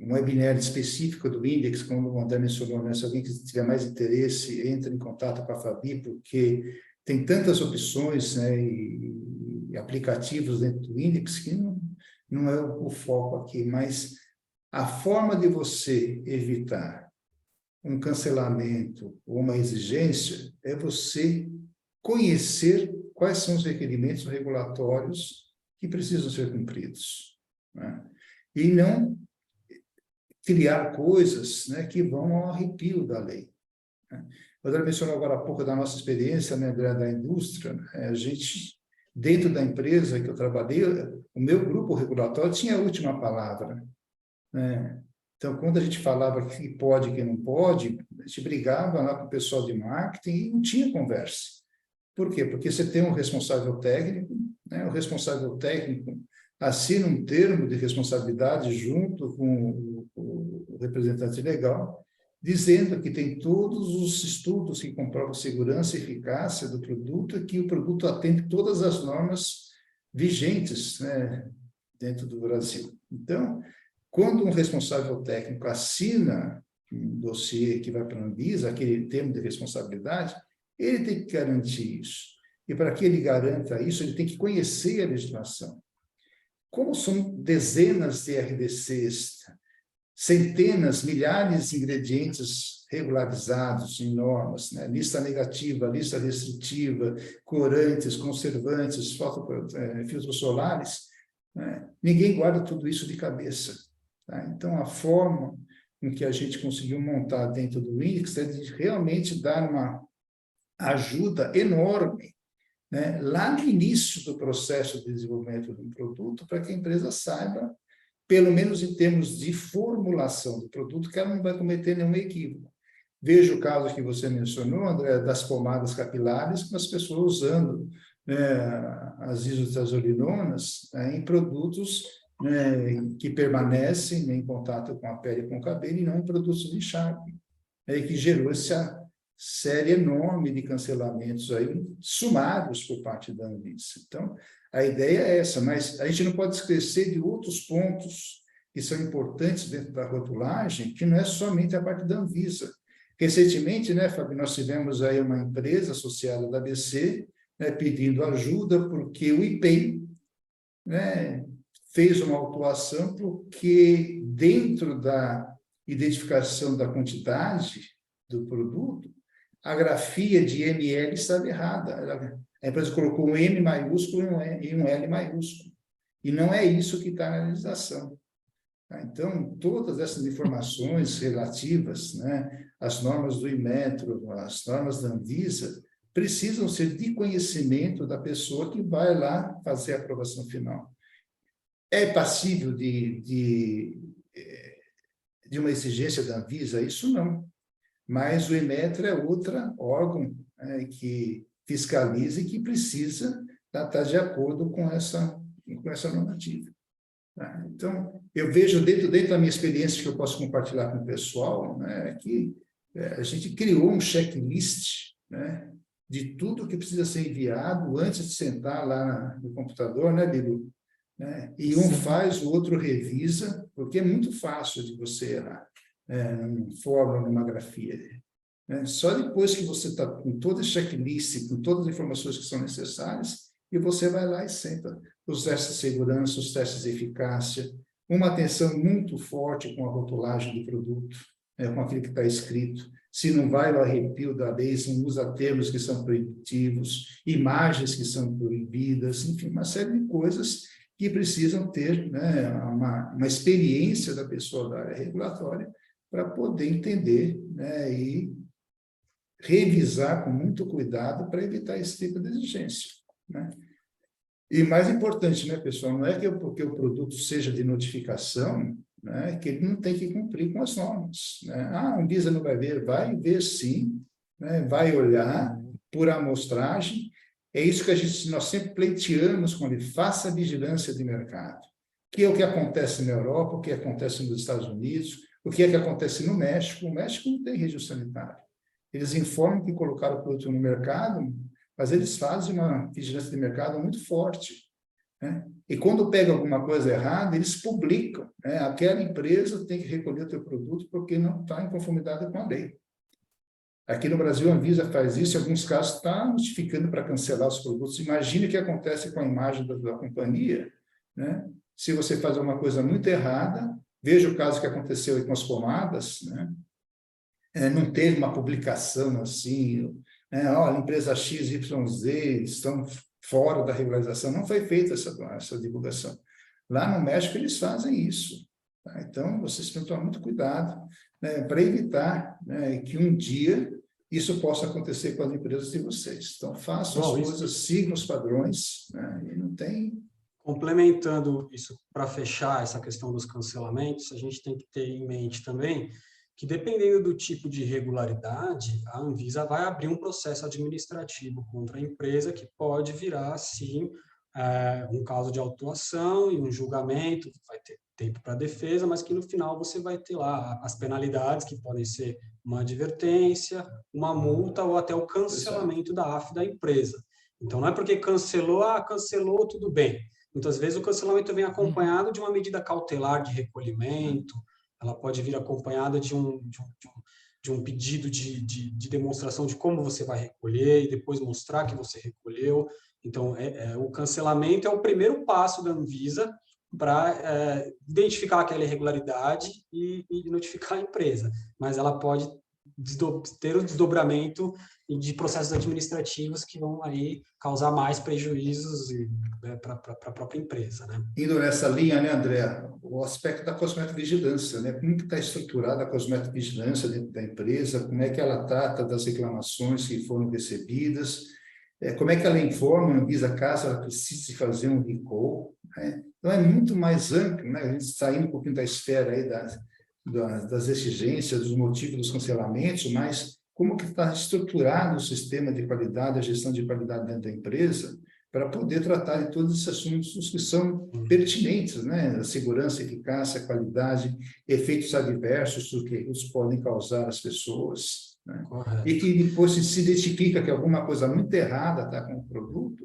webinar específico do Index, como o André mencionou, né? Se alguém que tiver mais interesse, entre em contato com a Fabi, porque tem tantas opções, né, e aplicativos dentro do Index que não é o foco aqui, mas a forma de você evitar um cancelamento ou uma exigência é você conhecer quais são os requerimentos regulatórios que precisam ser cumpridos, né? E não criar coisas, né, que vão ao arrepio da lei, né? O André mencionou agora há pouco da nossa experiência, né, André, da indústria, né? A gente, dentro da empresa que eu trabalhei, o meu grupo regulatório tinha a última palavra, né? Então, quando a gente falava que pode e que não pode, a gente brigava lá com o pessoal de marketing e não tinha conversa. Por quê? Porque você tem um responsável técnico, né? O responsável técnico assina um termo de responsabilidade junto com o representante legal, dizendo que tem todos os estudos que comprovam segurança e eficácia do produto e que o produto atende todas as normas vigentes, né, dentro do Brasil. Então, quando um responsável técnico assina um dossiê que vai para a Anvisa, aquele termo de responsabilidade, ele tem que garantir isso. E para que ele garanta isso, ele tem que conhecer a legislação. Como são dezenas de RDCs, centenas, milhares de ingredientes regularizados em normas, né? Lista negativa, lista restritiva, corantes, conservantes, filtros solares, né? Ninguém guarda tudo isso de cabeça, tá? Então, a forma em que a gente conseguiu montar dentro do Index é de realmente dar uma ajuda enorme, né, lá no início do processo de desenvolvimento de um produto, para que a empresa saiba, pelo menos em termos de formulação do produto, que ela não vai cometer nenhum equívoco. Veja o caso que você mencionou, André, das pomadas capilares, com as pessoas usando, né, as isotrazolinonas, né, em produtos, né, que permanecem, né, em contato com a pele e com o cabelo, e não em produtos de enxágue, que gerou essa série enorme de cancelamentos aí, sumários por parte da Anvisa. Então, a ideia é essa, mas a gente não pode esquecer de outros pontos que são importantes dentro da rotulagem, que não é somente a parte da Anvisa. Recentemente, né, Fábio, nós tivemos aí uma empresa associada da ABC, né, pedindo ajuda porque o IPEI, né, fez uma autuação porque dentro da identificação da quantidade do produto, a grafia de ml estava errada. A empresa colocou um M maiúsculo e um L maiúsculo. E não é isso que está na legislação. Então, todas essas informações relativas, né, às normas do Inmetro, às normas da Anvisa, precisam ser de conhecimento da pessoa que vai lá fazer a aprovação final. É passível de uma exigência da Anvisa? Isso não. Mas o Inmetro é outro órgão, né, que fiscaliza e que precisa estar de acordo com essa normativa. Tá? Então, eu vejo dentro da minha experiência que eu posso compartilhar com o pessoal, né, que a gente criou um checklist, né, de tudo que precisa ser enviado antes de sentar lá no computador, né, Bilu? Né? E um faz, o outro revisa, porque é muito fácil de você errar. Numa fórmula, numa grafia. Né? Só depois que você está com toda a checklist, com todas as informações que são necessárias, e você vai lá e senta os testes de segurança, os testes de eficácia, uma atenção muito forte com a rotulagem do produto, com aquilo que está escrito, se não vai ao arrepio da lei, se não usa termos que são proibitivos, imagens que são proibidas, enfim, uma série de coisas que precisam ter, né, uma experiência da pessoa da área regulatória para poder entender, né, e revisar com muito cuidado para evitar esse tipo de exigência, né? E mais importante, né, pessoal, não é que porque o produto seja de notificação, né, que ele não tem que cumprir com as normas, né? A Anvisa não vai ver sim, né, vai olhar por amostragem. É isso que nós sempre pleiteamos quando ele faça vigilância de mercado, que é o que acontece na Europa, o que acontece nos Estados Unidos, o que é que acontece no México. O México não tem registro sanitário. Eles informam que colocaram o produto no mercado, mas eles fazem uma vigilância de mercado muito forte. né? E quando pega alguma coisa errada, eles publicam, né? Aquela empresa tem que recolher o teu produto porque não está em conformidade com a lei. Aqui no Brasil, a Anvisa faz isso, em alguns casos está notificando para cancelar os produtos. Imagine o que acontece com a imagem da companhia, né? Se você faz uma coisa muito errada, veja o caso que aconteceu aí com as pomadas, né? Não teve uma publicação assim, né? Olha, a empresa XYZ estão fora da regularização, não foi feita essa divulgação. Lá no México, eles fazem isso. Tá? Então, vocês precisam tomar muito cuidado, né, para evitar, né, que um dia isso possa acontecer com as empresas de vocês. Então, façam as coisas, sigam os padrões, né, e não tem...
Complementando isso, para fechar essa questão dos cancelamentos, a gente tem que ter em mente também que, dependendo do tipo de irregularidade, a Anvisa vai abrir um processo administrativo contra a empresa que pode virar, sim, um caso de autuação e um julgamento, vai ter tempo para defesa, mas que no final você vai ter lá as penalidades, que podem ser uma advertência, uma multa ou até o cancelamento da AF da empresa. Então, não é porque cancelou, cancelou, tudo bem. Muitas vezes o cancelamento vem acompanhado de uma medida cautelar de recolhimento, ela pode vir acompanhada de um pedido de demonstração de como você vai recolher e depois mostrar que você recolheu. Então, o cancelamento é o primeiro passo da Anvisa para identificar aquela irregularidade e notificar a empresa. Mas ela pode ter o desdobramento de processos administrativos que vão aí causar mais prejuízos para a própria empresa, né?
Indo nessa linha, né, André, o aspecto da cosmetovigilância, né? Como que está estruturada a cosmetovigilância dentro da empresa, como é que ela trata das reclamações que foram recebidas, como é que ela informa a Anvisa caso ela precise fazer um recall, né? Então, é muito mais amplo, né? A gente saindo um pouquinho da esfera aí das exigências, dos motivos dos cancelamentos, mas como que está estruturado o sistema de qualidade, a gestão de qualidade dentro da empresa, para poder tratar de todos esses assuntos que são pertinentes, né? A segurança, a eficácia, a qualidade, efeitos adversos que eles podem causar às pessoas, né? E que depois se identifica que alguma coisa muito errada está com o produto,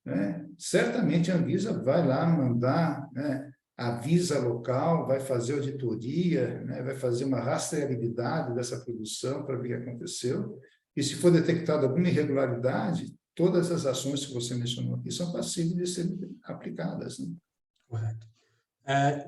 né? Certamente a Anvisa vai lá mandar, né, avisa local, vai fazer auditoria, né, vai fazer uma rastreabilidade dessa produção para ver o que aconteceu. E se for detectada alguma irregularidade, todas as ações que você mencionou aqui são passíveis de serem aplicadas, né?
Correto.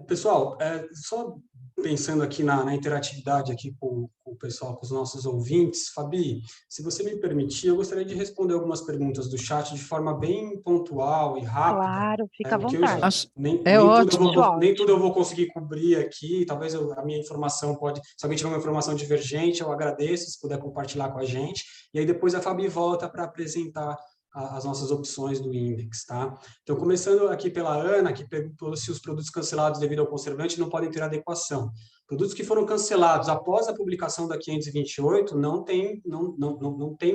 Pessoal, só pensando aqui na interatividade aqui com o pessoal, com os nossos ouvintes, Fabi, se você me permitir, eu gostaria de responder algumas perguntas do chat de forma bem pontual e rápida.
Claro, fica à vontade.
Nem tudo eu vou conseguir cobrir aqui, talvez a minha informação se alguém tiver uma informação divergente, eu agradeço, se puder compartilhar com a gente, e aí depois a Fabi volta para apresentar as nossas opções do Index, tá? Então, começando aqui pela Ana, que perguntou se os produtos cancelados devido ao conservante não podem ter adequação. Produtos que foram cancelados após a publicação da 528 não tem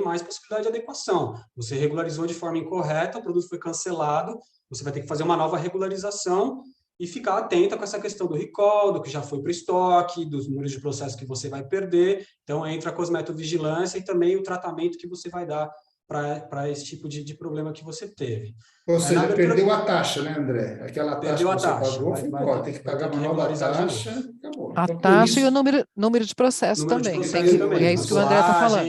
mais possibilidade de adequação. Você regularizou de forma incorreta, o produto foi cancelado, você vai ter que fazer uma nova regularização e ficar atenta com essa questão do recall, do que já foi para o estoque, dos números de processo que você vai perder. Então, entra a cosmetovigilância e também o tratamento que você vai dar para esse tipo de problema que você teve.
Ou seja, perdeu a taxa, né, André? Aquela taxa que você pagou, foi embora. Tem que pagar uma nova taxa, acabou.
A taxa e o número de processo também. É isso que o André está falando.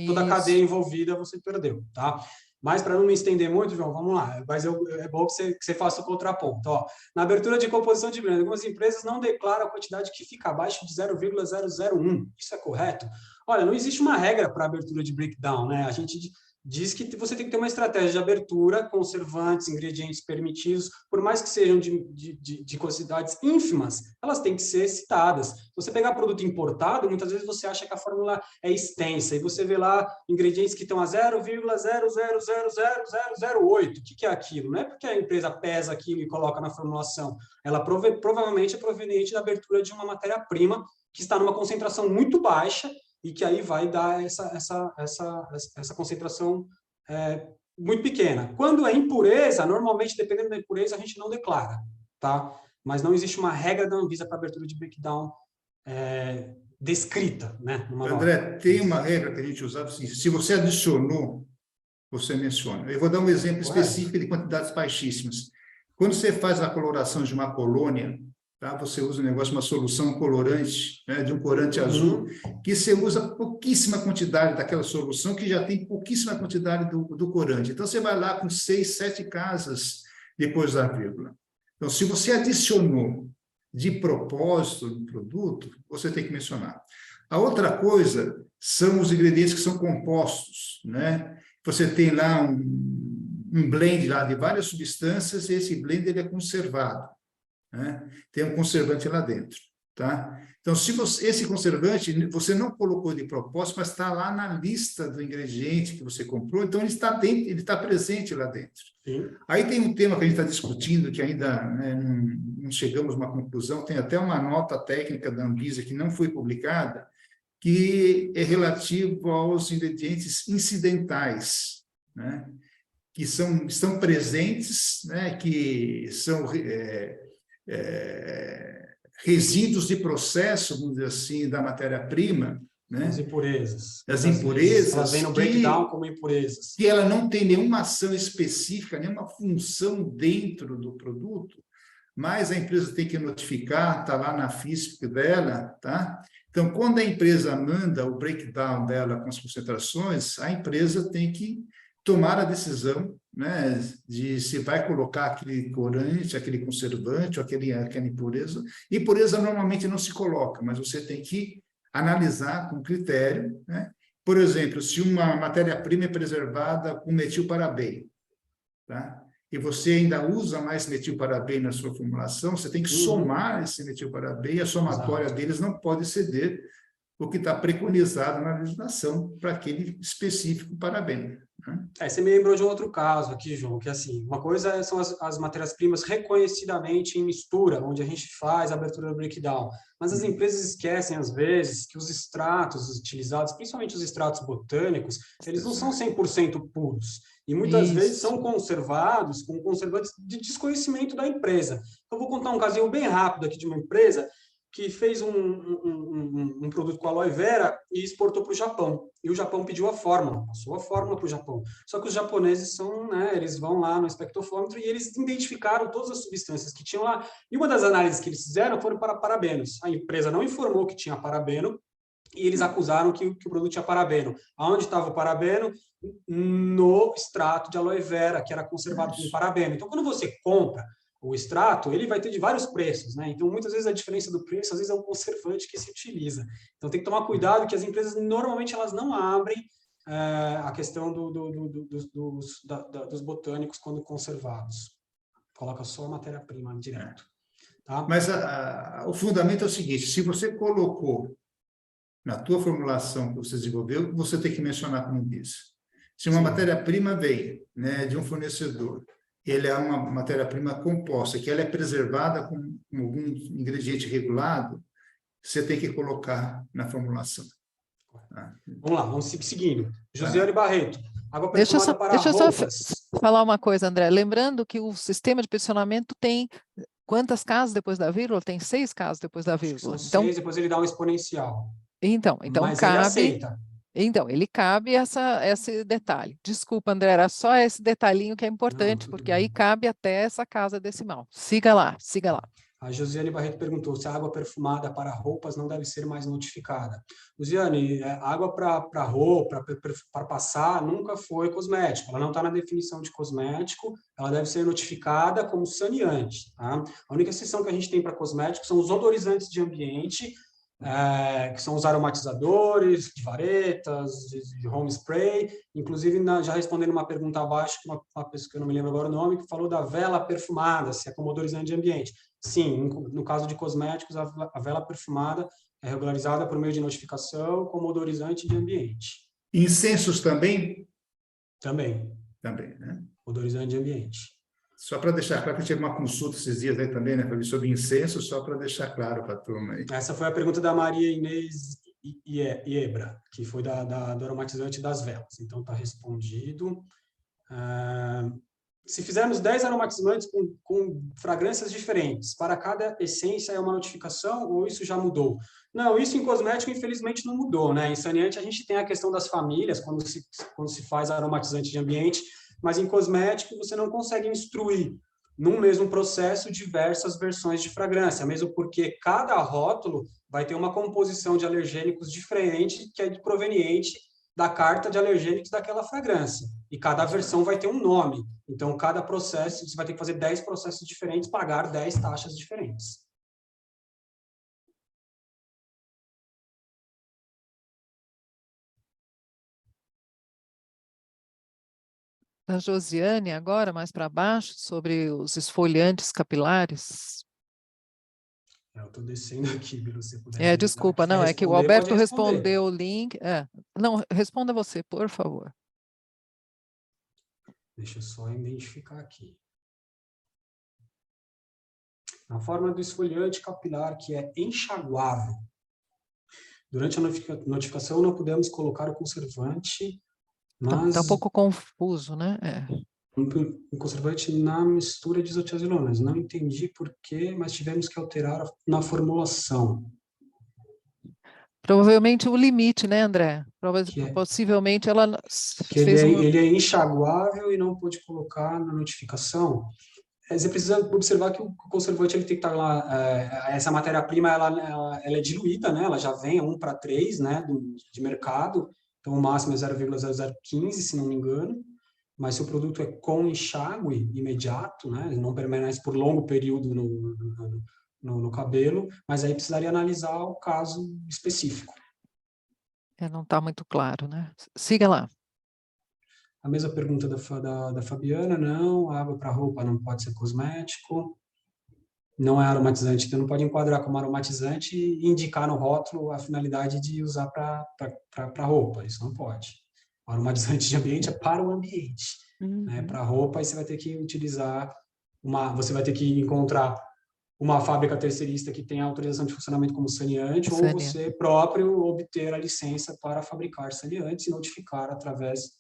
Toda a cadeia envolvida você perdeu, tá? Mas, para não me estender muito, João, vamos lá. Mas é bom que você faça o contraponto. Ó, na abertura de composição de brand, algumas empresas não declaram a quantidade que fica abaixo de 0,001. Isso é correto? Olha, não existe uma regra para abertura de breakdown, né? A gente diz que você tem que ter uma estratégia de abertura, conservantes, ingredientes permitidos, por mais que sejam de quantidades ínfimas, elas têm que ser citadas. Se você pegar produto importado, muitas vezes você acha que a fórmula é extensa, e você vê lá ingredientes que estão a 0,000008. O que é aquilo? Não é porque a empresa pesa aquilo e coloca na formulação. Ela provavelmente é proveniente da abertura de uma matéria-prima que está numa concentração muito baixa, e que aí vai dar essa concentração muito pequena. Quando é impureza, normalmente, dependendo da impureza, a gente não declara, tá? Mas não existe uma regra da Anvisa para abertura de breakdown descrita, né?
André, tem uma regra que a gente usava assim, se você adicionou, você menciona. Eu vou dar um exemplo específico de quantidades baixíssimas. Quando você faz a coloração de uma colônia, tá? Você usa um negócio, uma solução colorante, né, de um corante azul, que você usa pouquíssima quantidade daquela solução, que já tem pouquíssima quantidade do corante. Então, você vai lá com 6, 7 casas depois da vírgula. Então, se você adicionou de propósito no produto, você tem que mencionar. A outra coisa são os ingredientes que são compostos, né? Você tem lá um blend lá de várias substâncias, e esse blend ele é conservado, né? Tem um conservante lá dentro, tá? Então, se esse conservante você não colocou de propósito, mas está lá na lista do ingrediente que você comprou, então ele está dentro, ele está presente lá dentro. Sim. Aí tem um tema que a gente está discutindo, que ainda, né, não chegamos a uma conclusão, tem até uma nota técnica da Anvisa que não foi publicada, que é relativo aos ingredientes incidentais, né? Que estão presentes, né? Que são resíduos de processo, vamos dizer assim, da matéria-prima, né?
As impurezas.
As impurezas.
Elas vêm no breakdown como impurezas.
Que ela não tem nenhuma ação específica, nenhuma função dentro do produto, mas a empresa tem que notificar, está lá na FISP dela, tá? Então, quando a empresa manda o breakdown dela com as concentrações, a empresa tem que tomar a decisão, né, de se vai colocar aquele corante, aquele conservante, ou aquela impureza. Impureza normalmente não se coloca, mas você tem que analisar com critério, né? Por exemplo, se uma matéria-prima é preservada com metilparabeno, tá? E você ainda usa mais metilparabeno na sua formulação, você tem que somar esse metilparabeno, e a somatória deles não pode exceder o que está preconizado na legislação para aquele específico parabeno. Né?
Você me lembrou de um outro caso aqui, João, que assim, uma coisa são as matérias-primas reconhecidamente em mistura, onde a gente faz a abertura do breakdown, mas as empresas esquecem, às vezes, que os extratos utilizados, principalmente os extratos botânicos, eles não são 100% puros, e muitas vezes são conservados com conservantes de desconhecimento da empresa. Eu vou contar um casinho bem rápido aqui de uma empresa que fez um produto com aloe vera e exportou para o Japão. E o Japão pediu a fórmula, passou a fórmula para o Japão. Só que os japoneses são, né, eles vão lá no espectrofômetro e eles identificaram todas as substâncias que tinham lá. E uma das análises que eles fizeram foram para parabenos. A empresa não informou que tinha parabeno e eles acusaram que o produto tinha parabeno. Aonde estava o parabeno? No extrato de aloe vera, que era conservado com parabeno. Então, quando você compra o extrato, ele vai ter de vários preços, né? Então, muitas vezes a diferença do preço, às vezes é um conservante que se utiliza. Então, tem que tomar cuidado que as empresas, normalmente, elas não abrem a questão dos botânicos quando conservados. Coloca só a matéria-prima direto. Tá?
Mas o fundamento é o seguinte, se você colocou na tua formulação que você desenvolveu, você tem que mencionar como diz. Se uma matéria-prima vem, né, de um fornecedor, ele é uma matéria-prima composta, que ela é preservada com algum ingrediente regulado, você tem que colocar na formulação. Tá?
Vamos lá, vamos seguindo. Josiane Barreto, água
Deixa
perfumada para
eu
roupas.
só falar uma coisa, André. Lembrando que o sistema de peticionamento tem quantas casas depois da vírgula? Tem 6 casas depois da vírgula.
São 6, depois ele dá um exponencial.
Então
Mas
cabe...
ele aceita.
Então, ele cabe esse detalhe. Desculpa, André, era só esse detalhinho que é importante, porque aí cabe até essa casa decimal. Siga lá, siga lá.
A Josiane Barreto perguntou se a água perfumada para roupas não deve ser mais notificada. Josiane, água para roupa, para passar, nunca foi cosmético. Ela não está na definição de cosmético, ela deve ser notificada como saneante. Tá? A única exceção que a gente tem para cosmético são os odorizantes de ambiente, que são os aromatizadores, de varetas, de home spray. Inclusive, já respondendo uma pergunta abaixo, uma pessoa que eu não me lembro agora o nome, que falou da vela perfumada, se é como odorizante de ambiente. Sim, no caso de cosméticos, a vela perfumada é regularizada por meio de notificação como odorizante de ambiente.
Incensos também?
Também.
Também, né?
Odorizante de ambiente.
Só para deixar claro que eu tive uma consulta esses dias aí também, né, sobre incenso, só para deixar claro para a turma aí.
Essa foi a pergunta da Maria Inês Iebra, que foi do aromatizante das velas. Então, está respondido. Se fizermos 10 aromatizantes com fragrâncias diferentes, para cada essência é uma notificação ou isso já mudou? Não, isso em cosmético, infelizmente, não mudou, né? Em saneante, a gente tem a questão das famílias, quando se faz aromatizante de ambiente, mas em cosmético você não consegue instruir num mesmo processo, diversas versões de fragrância, mesmo porque cada rótulo vai ter uma composição de alergênicos diferente, que é proveniente da carta de alergênicos daquela fragrância. E cada versão vai ter um nome. Então, cada processo, você vai ter que fazer 10 processos diferentes, pagar 10 taxas diferentes.
A Josiane, agora, mais para baixo, sobre os esfoliantes capilares.
Eu estou descendo aqui, se você puder.
Desculpa, não, é que o
responder,
Alberto
pode responder.
respondeu o link. Não, responda você, por favor.
Deixa eu só identificar aqui. Na forma do esfoliante capilar, que é enxaguável. Durante a notificação, não pudemos colocar o conservante, mas...
Está um pouco confuso, né?
Um conservante na mistura de isotiazilonas. Não entendi por quê, mas tivemos que alterar na formulação.
Provavelmente o limite, né, André? Possivelmente ela
Que
fez
ele é enxaguável e não pôde colocar na notificação. Você precisa observar que o conservante ele tem que estar lá. Essa matéria-prima ela é diluída, né? Ela já vem 1:3, né, de mercado. Então o máximo é 0,0015, se não me engano. Mas se o produto é com enxágue imediato, né, não permanece por longo período no cabelo, mas aí precisaria analisar o caso específico.
Não está muito claro, né? Siga lá.
A mesma pergunta da Fabiana, não, água para roupa não pode ser cosmético, não é aromatizante, então não pode enquadrar como aromatizante e indicar no rótulo a finalidade de usar para roupa, isso não pode. O aromatizante de ambiente é para o ambiente. Né, para roupa, aí você vai ter que utilizar você vai ter que encontrar uma fábrica terceirista que tenha autorização de funcionamento como saneante, ou você próprio obter a licença para fabricar saneantes e notificar através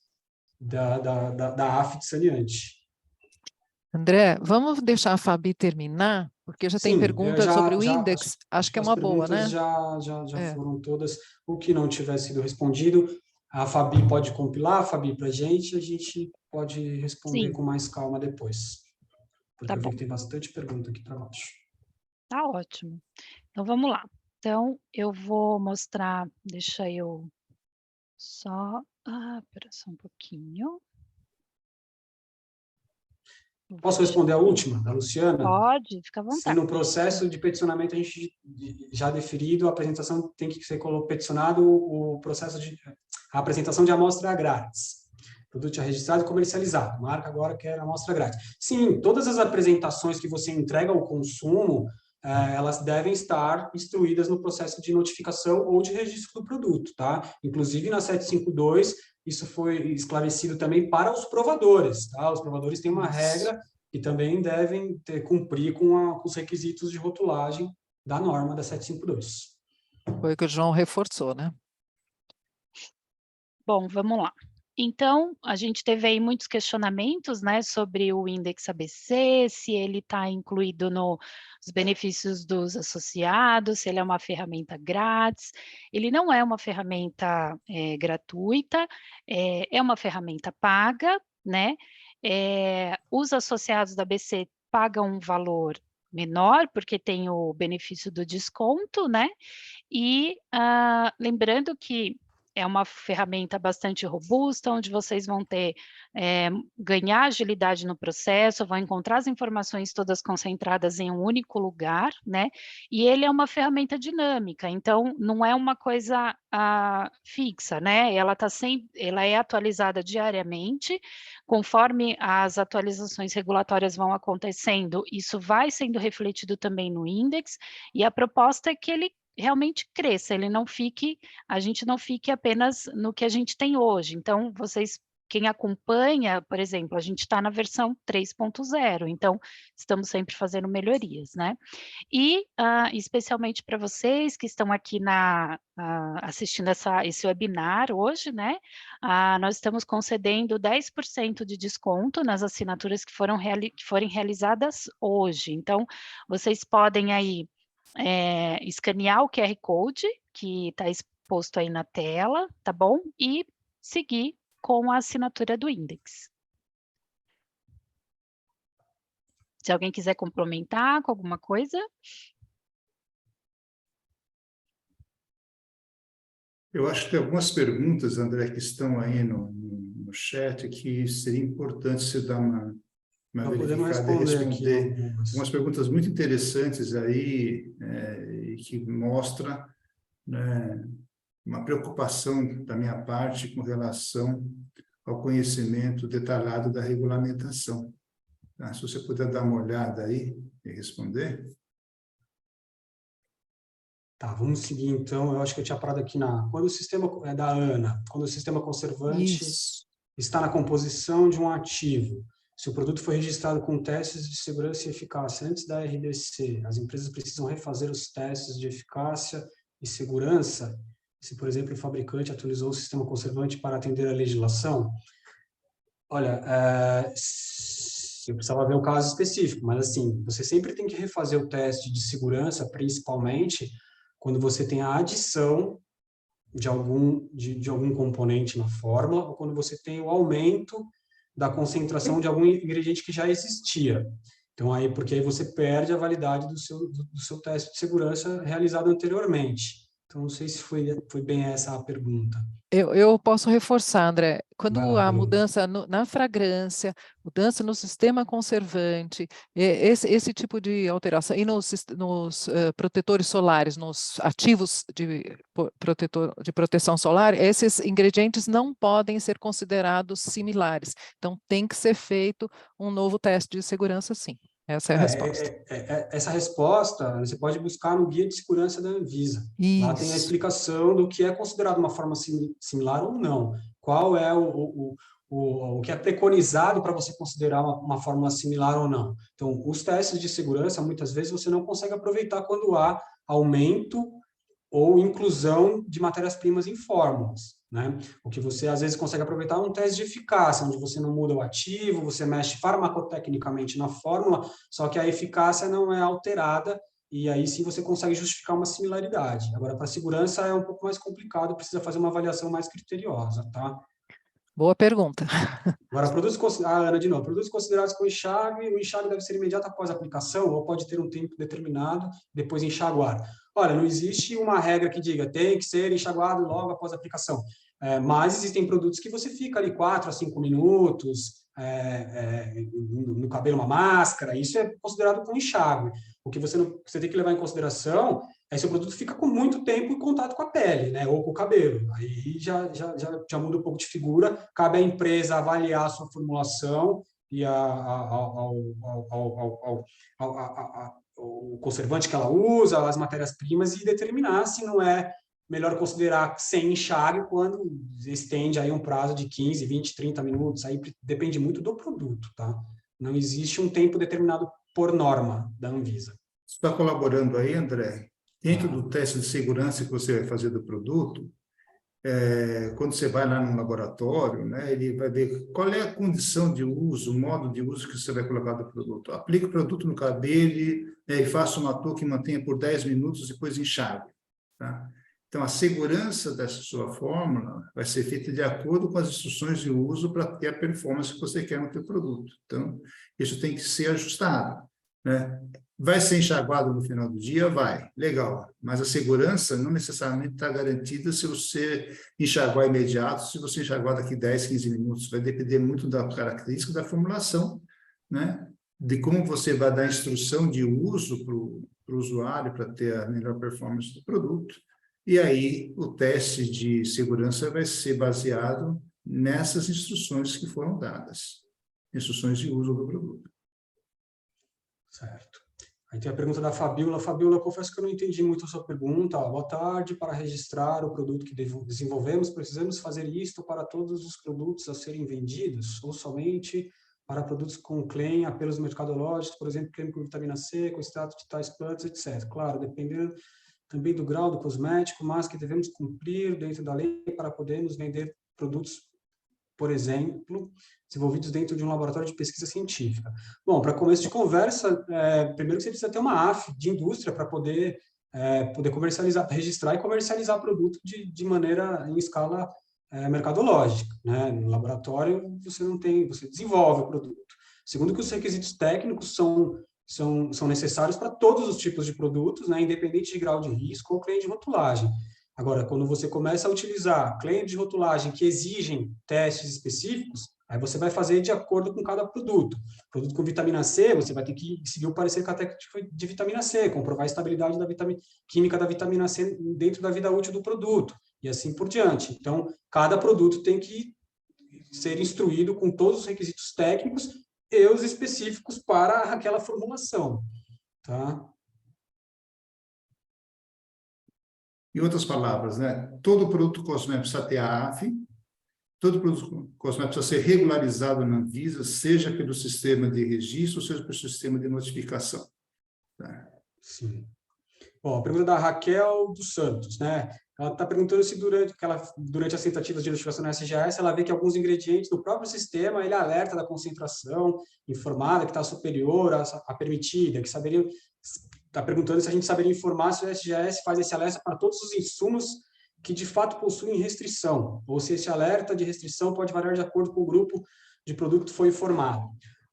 da AF de saneante.
André, vamos deixar a Fabi terminar, porque já tem perguntas sobre o índice, acho que é uma boa, né?
As perguntas já foram todas. O que não tiver sido respondido, a Fabi pode compilar, Fabi, para a gente pode responder com mais calma depois. Porque eu vi que tem bastante pergunta aqui para baixo.
Tá ótimo. Então, vamos lá. Então, eu vou mostrar, deixa eu só... espera só um pouquinho.
Posso responder a última, da Luciana?
Pode, fica à vontade.
Se no processo de peticionamento a gente já deferido, a apresentação tem que ser peticionado a apresentação de amostra grátis. O produto já registrado e comercializado. Marca agora que era amostra grátis. Sim, todas as apresentações que você entrega ao consumo, elas devem estar instruídas no processo de notificação ou de registro do produto, tá? Inclusive na 752, isso foi esclarecido também para os provadores, tá? Os provadores têm uma regra e também devem cumprir com os requisitos de rotulagem da norma da 752.
Foi o que o João reforçou, né?
Bom, vamos lá. Então, a gente teve aí muitos questionamentos, né, sobre o Index ABC, se ele está incluído nos benefícios dos associados, se ele é uma ferramenta grátis. Ele não é uma ferramenta gratuita, é uma ferramenta paga, né? Os associados da ABC pagam um valor menor, porque tem o benefício do desconto, né? E lembrando que é uma ferramenta bastante robusta, onde vocês vão ganhar agilidade no processo, vão encontrar as informações todas concentradas em um único lugar, né? E ele é uma ferramenta dinâmica, então não é uma coisa fixa, né? Ela é atualizada diariamente, conforme as atualizações regulatórias vão acontecendo, isso vai sendo refletido também no índice, e a proposta é que ele realmente cresça, a gente não fique apenas no que a gente tem hoje. Então, quem acompanha, por exemplo, a gente está na versão 3.0, então estamos sempre fazendo melhorias, né? E, especialmente para vocês que estão aqui assistindo esse webinar hoje, né? Nós estamos concedendo 10% de desconto nas assinaturas que forem realizadas hoje. Então, vocês podem aí escanear o QR Code que está exposto aí na tela, tá bom? E seguir com a assinatura do Index. Se alguém quiser complementar com alguma coisa.
Eu acho que tem algumas perguntas, André, que estão aí no chat, que seria importante você dar uma
Podemos
verificada e
responder aqui
responder.
algumas.
Umas perguntas muito interessantes aí, e que mostra, né, uma preocupação da minha parte com relação ao conhecimento detalhado da regulamentação. Tá? Se você puder dar uma olhada aí e responder.
Tá, vamos seguir então. Eu acho que eu tinha parado aqui quando o sistema é da Ana, quando o sistema conservante está na composição de um ativo, se o produto foi registrado com testes de segurança e eficácia antes da RDC, as empresas precisam refazer os testes de eficácia e segurança, se, por exemplo, o fabricante atualizou o sistema conservante para atender a legislação. Olha, eu precisava ver o caso específico, mas assim, você sempre tem que refazer o teste de segurança, principalmente quando você tem a adição de algum componente na fórmula, ou quando você tem o aumento da concentração de algum ingrediente que já existia. Então, porque aí você perde a validade do seu teste de segurança realizado anteriormente. Então, não sei se foi bem essa a pergunta.
Eu posso reforçar, André, quando
Vai lá,
a mudança na fragrância, mudança no sistema conservante, esse tipo de alteração, e nos protetores solares, nos ativos de proteção solar, esses ingredientes não podem ser considerados similares. Então, tem que ser feito um novo teste de segurança, sim. Essa é a resposta.
Essa resposta você pode buscar no Guia de Segurança da Anvisa. Lá tem a
Isso.
explicação do que é considerado uma forma similar ou não. Qual é o que é preconizado para você considerar uma fórmula similar ou não. Então, os testes de segurança, muitas vezes, você não consegue aproveitar quando há aumento ou inclusão de matérias-primas em fórmulas. Né? O que você, às vezes, consegue aproveitar é um teste de eficácia, onde você não muda o ativo, você mexe farmacotecnicamente na fórmula, só que a eficácia não é alterada, e aí sim você consegue justificar uma similaridade. Agora, para segurança é um pouco mais complicado, precisa fazer uma avaliação mais criteriosa, tá?
Boa pergunta.
Agora, Ana, de novo, produtos considerados com enxágue, o enxágue deve ser imediato após a aplicação ou pode ter um tempo determinado, depois enxaguar. Olha, não existe uma regra que diga tem que ser enxaguado logo após a aplicação, mas existem produtos que você fica ali 4 a 5 minutos, no cabelo uma máscara, isso é considerado com enxágue. O que você tem que levar em consideração é se o produto fica com muito tempo em contato com a pele, né, ou com o cabelo. Aí já muda um pouco de figura, cabe à empresa avaliar a sua formulação e o conservante que ela usa, as matérias-primas, e determinar se não é melhor considerar sem enxágue quando estende aí um prazo de 15, 20, 30 minutos. Aí depende muito do produto, tá? Não existe um tempo determinado por norma da Anvisa.
Você está colaborando aí, André? Dentro do teste de segurança que você vai fazer do produto, quando você vai lá no laboratório, né, ele vai ver qual é a condição de uso, o modo de uso que você vai colocar do produto. Aplique o produto no cabelo, e faça uma touca e mantenha por 10 minutos, depois enxague. Tá? Então, a segurança dessa sua fórmula vai ser feita de acordo com as instruções de uso para ter a performance que você quer no seu produto. Então, isso tem que ser ajustado, né? Vai ser enxaguado no final do dia? Vai. Legal. Mas a segurança não necessariamente está garantida se você enxaguar imediato, se você enxaguar daqui 10, 15 minutos. Vai depender muito da característica da formulação, né? De como você vai dar instrução de uso para o usuário para ter a melhor performance do produto. E aí o teste de segurança vai ser baseado nessas instruções que foram dadas. Instruções de uso do produto.
Certo. Aí tem a pergunta da Fabiola. Fabiola, confesso que eu não entendi muito a sua pergunta. Boa tarde. Para registrar o produto que desenvolvemos, precisamos fazer isto para todos os produtos a serem vendidos ou somente para produtos com claim, apelos mercadológicos, por exemplo, claim com vitamina C, com extrato de tais plantas, etc. Claro, dependendo também do grau do cosmético, mas que devemos cumprir dentro da lei para podermos vender produtos, por exemplo, desenvolvidos dentro de um laboratório de pesquisa científica. Bom, para começo de conversa, primeiro que você precisa ter uma AF de indústria para poder comercializar, registrar e comercializar produto de maneira em escala mercadológica, né? No laboratório você não tem, você desenvolve o produto. Segundo, que os requisitos técnicos são necessários para todos os tipos de produtos, né, independente de grau de risco ou claim de rotulagem. Agora, quando você começa a utilizar claim de rotulagem que exigem testes específicos, aí você vai fazer de acordo com cada produto. Produto com vitamina C, você vai ter que seguir o parecer catético de vitamina C, comprovar a estabilidade da química da vitamina C dentro da vida útil do produto, e assim por diante. Então, cada produto tem que ser instruído com todos os requisitos técnicos e os específicos para aquela formulação, tá?
Em outras palavras, né? Todo produto cosmético precisa ter a AF, todo produto cosmético precisa ser regularizado na Anvisa, seja pelo sistema de registro, seja pelo sistema de notificação. Tá?
Sim. Bom, a pergunta da Raquel dos Santos, né? Ela está perguntando se durante as tentativas de notificação na SGS, ela vê que alguns ingredientes do próprio sistema, ele alerta da concentração informada que está superior à permitida, que saberia... Está perguntando se a gente saberia informar se o SGS faz esse alerta para todos os insumos que de fato possuem restrição, ou se esse alerta de restrição pode variar de acordo com o grupo de produto que foi informado.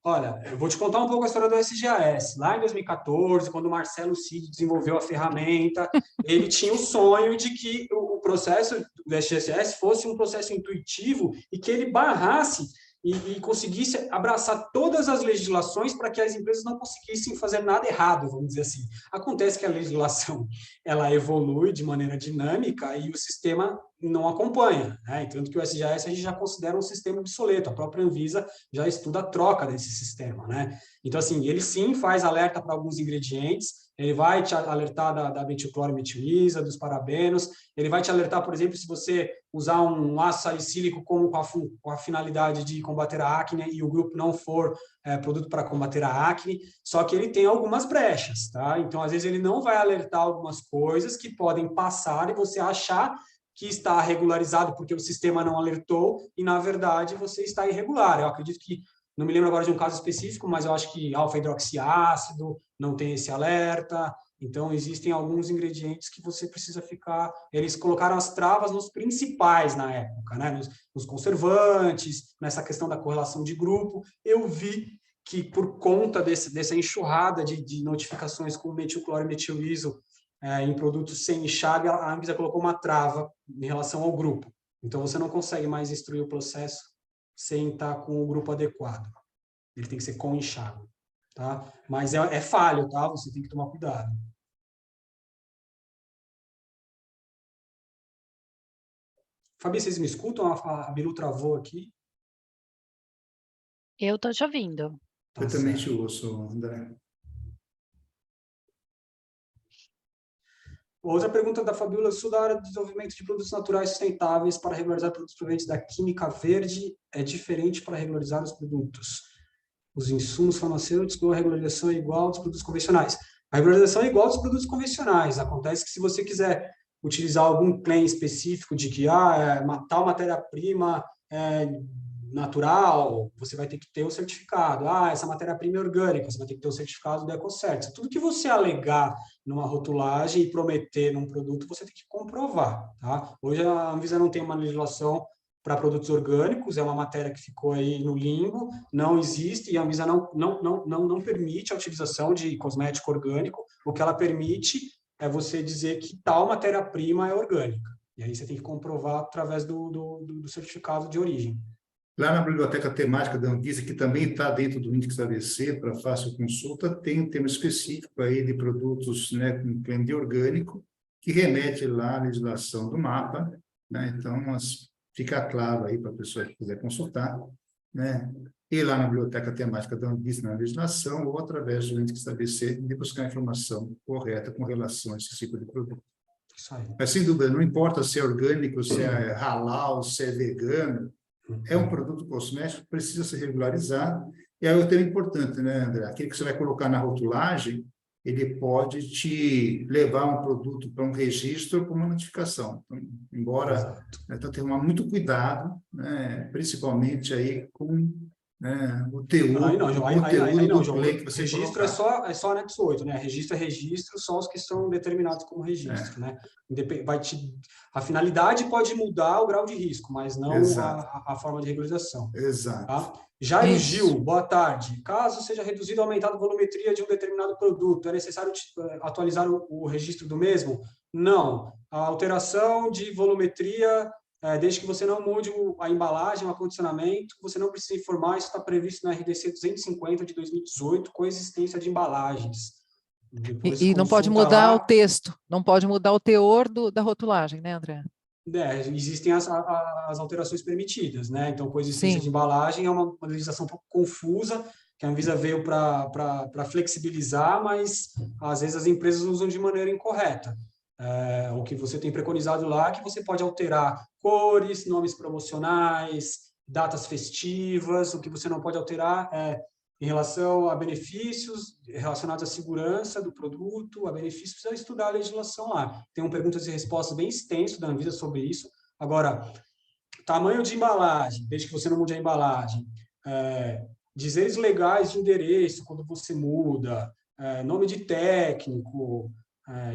Olha, eu vou te contar um pouco a história do SGS. Lá em 2014, quando o Marcelo Cid desenvolveu a ferramenta, ele tinha o sonho de que o processo do SGS fosse um processo intuitivo e que ele barrasse e conseguisse abraçar todas as legislações para que as empresas não conseguissem fazer nada errado, vamos dizer assim. Acontece que a legislação ela evolui de maneira dinâmica e o sistema não acompanha, né? Tanto que o SGS a gente já considera um sistema obsoleto, a própria Anvisa já estuda a troca desse sistema, né? Então, assim, ele sim faz alerta para alguns ingredientes, ele vai te alertar da metilclorometilisa, dos parabenos, ele vai te alertar, por exemplo, se você usar um ácido salicílico como com a finalidade de combater a acne e o grupo não for produto para combater a acne, só que ele tem algumas brechas, tá? Então, às vezes, ele não vai alertar algumas coisas que podem passar e você achar que está regularizado porque o sistema não alertou e, na verdade, você está irregular. Eu acredito que, não me lembro agora de um caso específico, mas eu acho que alfa-hidroxiácido não tem esse alerta. Então, existem alguns ingredientes que você precisa ficar... Eles colocaram as travas nos principais na época, né? Nos conservantes, nessa questão da correlação de grupo. Eu vi que, por conta dessa enxurrada de notificações com metilclorometiliso em produtos sem enxágue, a Anvisa colocou uma trava em relação ao grupo. Então, você não consegue mais instruir o processo sem estar com o grupo adequado. Ele tem que ser com enxágue, tá? Mas é falho, tá? Você tem que tomar cuidado. Fabi, vocês me escutam? A Bilu travou aqui.
Eu estou te ouvindo.
Eu também te ouço, André.
Outra pergunta da Fabiola: sou da área de desenvolvimento de produtos naturais sustentáveis para regularizar produtos provenientes da química verde é diferente para regularizar os produtos. Os insumos farmacêuticos, ou a regularização é igual dos produtos convencionais? A regularização é igual dos produtos convencionais. Acontece que se você quiser utilizar algum claim específico de que tal matéria-prima natural, você vai ter que ter o certificado. Essa matéria-prima é orgânica, você vai ter que ter o certificado do EcoCert. Tudo que você alegar numa rotulagem e prometer num produto, você tem que comprovar, tá? Hoje a Anvisa não tem uma legislação para produtos orgânicos, é uma matéria que ficou aí no limbo, não existe, e a Anvisa não permite a utilização de cosmético orgânico. O que ela permite é você dizer que tal matéria-prima é orgânica. E aí você tem que comprovar através do certificado de origem.
Lá na biblioteca temática da Anvisa, que também está dentro do índice ABC, para fácil consulta, tem um tema específico aí de produtos, né, com claim de orgânico, que remete lá à legislação do MAPA, né? Então, fica claro aí para a pessoa que quiser consultar, né? E lá na biblioteca temática da Anvisa, na legislação, ou através do índice ABC, de buscar a informação correta com relação a esse tipo de produto.
Isso aí.
Mas, sem dúvida, não importa se é orgânico, se é halal, se é vegano, é um produto cosmético que precisa ser regularizado. E aí o tema importante, né, André? Aquele que você vai colocar na rotulagem, ele pode te levar um produto para um registro com uma notificação. Então, embora então, ter muito cuidado, né, principalmente aí com, né, o teor, do claim que você
registro
colocar.
é só anexo 8, né? Registro é registro, só os que são determinados como registro, né? A finalidade pode mudar o grau de risco, mas não a forma de regularização.
Exato.
Tá? Jairo
Isso.
Gil, boa tarde. Caso seja reduzido ou aumentado a volumetria de um determinado produto, é necessário atualizar o registro do mesmo? Não. A alteração de volumetria, desde que você não mude a embalagem, o acondicionamento, você não precisa informar, isso está previsto na RDC 250 de 2018, coexistência de embalagens. Depois
E não pode
consulta
mudar
lá.
o texto, não pode mudar o teor da rotulagem, né, André?
Existem as alterações permitidas, né? Então, coexistência de
Sim.
embalagem é uma legislação um pouco confusa, que a Anvisa veio para flexibilizar, mas às vezes as empresas usam de maneira incorreta. O que você tem preconizado lá é que você pode alterar cores, nomes promocionais, datas festivas, o que você não pode alterar é em relação a benefícios relacionados à segurança do produto, a benefícios, precisa estudar a legislação lá. Tem um perguntas e respostas bem extenso da Anvisa sobre isso. Agora, tamanho de embalagem, desde que você não mude a embalagem, dizeres legais de endereço quando você muda, nome de técnico,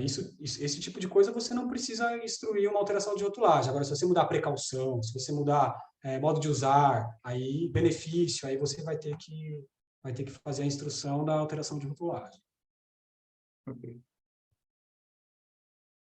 esse tipo de coisa você não precisa instruir uma alteração de rotulagem. Agora, se você mudar a precaução, se você mudar modo de usar, aí benefício, aí você vai ter que fazer a instrução da alteração de rotulagem.
Ok.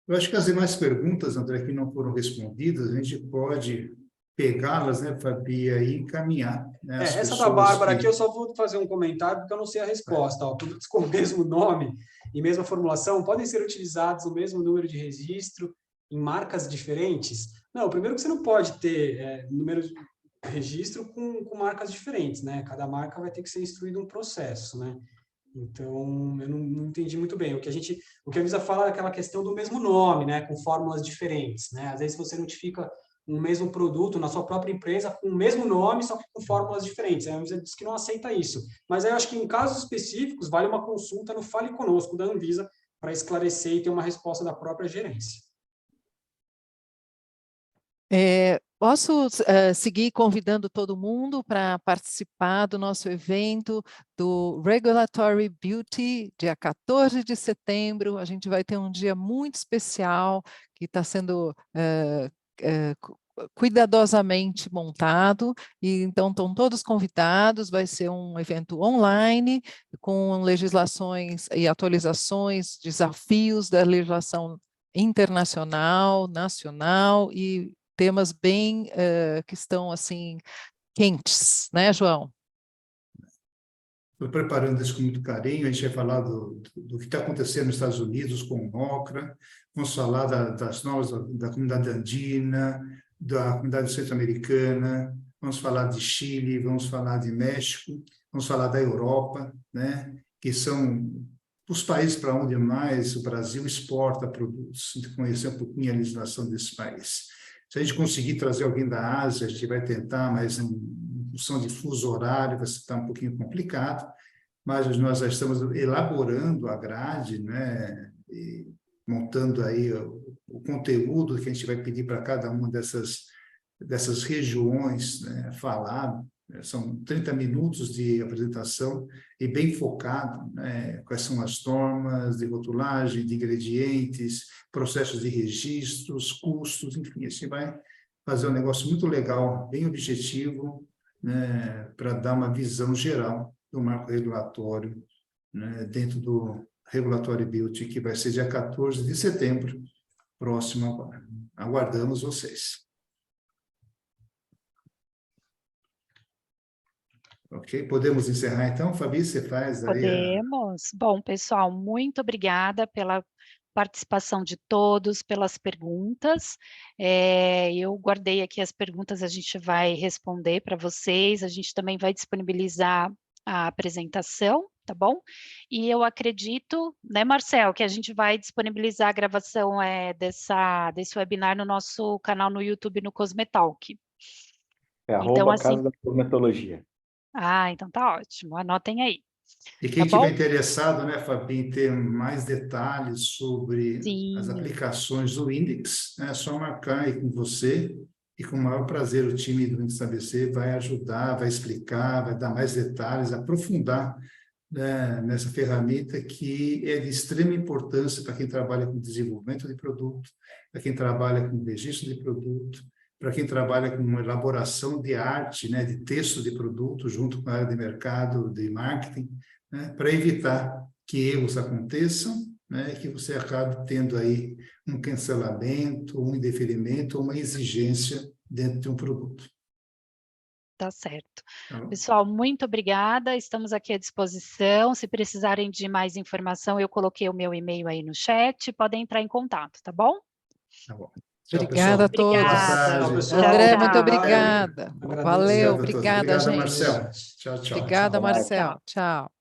Eu acho que as demais perguntas, André, que não foram respondidas, a gente pode pegá-las, né, Fabi, e encaminhar, né, as
Essa da
pessoas
Bárbara
que...
aqui eu só vou fazer um comentário porque eu não sei a resposta. Ó, produtos com o mesmo nome e mesma formulação podem ser utilizados o mesmo número de registro em marcas diferentes? Não, primeiro que você não pode ter número de registro com marcas diferentes, né? Cada marca vai ter que ser instruído um processo, né? Então, eu não entendi muito bem. O que a Anvisa fala é aquela questão do mesmo nome, né? Com fórmulas diferentes, né? Às vezes você notifica um mesmo produto na sua própria empresa com o mesmo nome, só que com fórmulas diferentes. A Anvisa diz que não aceita isso. Mas aí eu acho que em casos específicos vale uma consulta no Fale Conosco da Anvisa para esclarecer e ter uma resposta da própria gerência.
Posso seguir convidando todo mundo para participar do nosso evento do Regulatory Beauty, dia 14 de setembro. A gente vai ter um dia muito especial que está sendo cuidadosamente montado, e então estão todos convidados. Vai ser um evento online, com legislações e atualizações, desafios da legislação internacional, nacional e temas bem que estão assim quentes, né, João?
Estou preparando isso com muito carinho. A gente vai falar do que está acontecendo nos Estados Unidos com o OCRA, vamos falar das normas da comunidade andina, da comunidade centro-americana, vamos falar de Chile, vamos falar de México, vamos falar da Europa, né, que são os países para onde mais o Brasil exporta produtos, conhecer um pouquinho a legislação desse país. Se a gente conseguir trazer alguém da Ásia, a gente vai tentar, mas em função de fuso horário vai estar um pouquinho complicado, mas nós já estamos elaborando a grade, né, e montando aí o conteúdo que a gente vai pedir para cada uma dessas regiões, né, falar. São 30 minutos de apresentação e bem focado, né, quais são as normas de rotulagem, de ingredientes, processos de registros, custos, enfim, a gente vai fazer um negócio muito legal, bem objetivo, né, para dar uma visão geral do marco regulatório, né, dentro do Regulatory Beauty, que vai ser dia 14 de setembro, próximo agora. Aguardamos vocês. Ok, podemos encerrar então? Fabi, você faz aí
Podemos. Bom, pessoal, muito obrigada pela participação de todos, pelas perguntas. Eu guardei aqui as perguntas, a gente vai responder para vocês, a gente também vai disponibilizar a apresentação, tá bom? E eu acredito, né, Marcel, que a gente vai disponibilizar a gravação desse webinar no nosso canal no YouTube, no Cosmetalk. Então, assim,
@Casa da Cosmetologia.
então tá ótimo, anotem aí.
E quem
tá bom?
estiver interessado, né, Fabi, em ter mais detalhes sobre as
Sim.
aplicações do Index, é só marcar aí com você e com o maior prazer o time do Index ABC vai ajudar, vai explicar, vai dar mais detalhes, aprofundar, né, nessa ferramenta que é de extrema importância para quem trabalha com desenvolvimento de produto, para quem trabalha com registro de produto, para quem trabalha com elaboração de arte, né, de texto de produto, junto com a área de mercado, de marketing, né, para evitar que erros aconteçam, né, e que você acabe tendo aí um cancelamento, um indeferimento, uma exigência dentro de um produto.
Tá certo.
Tá?
Pessoal, muito obrigada, estamos aqui à disposição. Se precisarem de mais informação, eu coloquei o meu e-mail aí no chat, podem entrar em contato, tá bom?
Tá bom. Tchau,
Obrigada a
pessoal.
todos.
Boa
Obrigada.
tarde.
Tchau, pessoal.
André,
Tchau,
muito
tchau.
obrigada.
Agradeço.
Valeu,
Obrigado a todos.
obrigada,
Obrigado,
gente.
Marcelo. Tchau, tchau.
Obrigada,
Tchau,
Marcel.
tchau.
Tchau.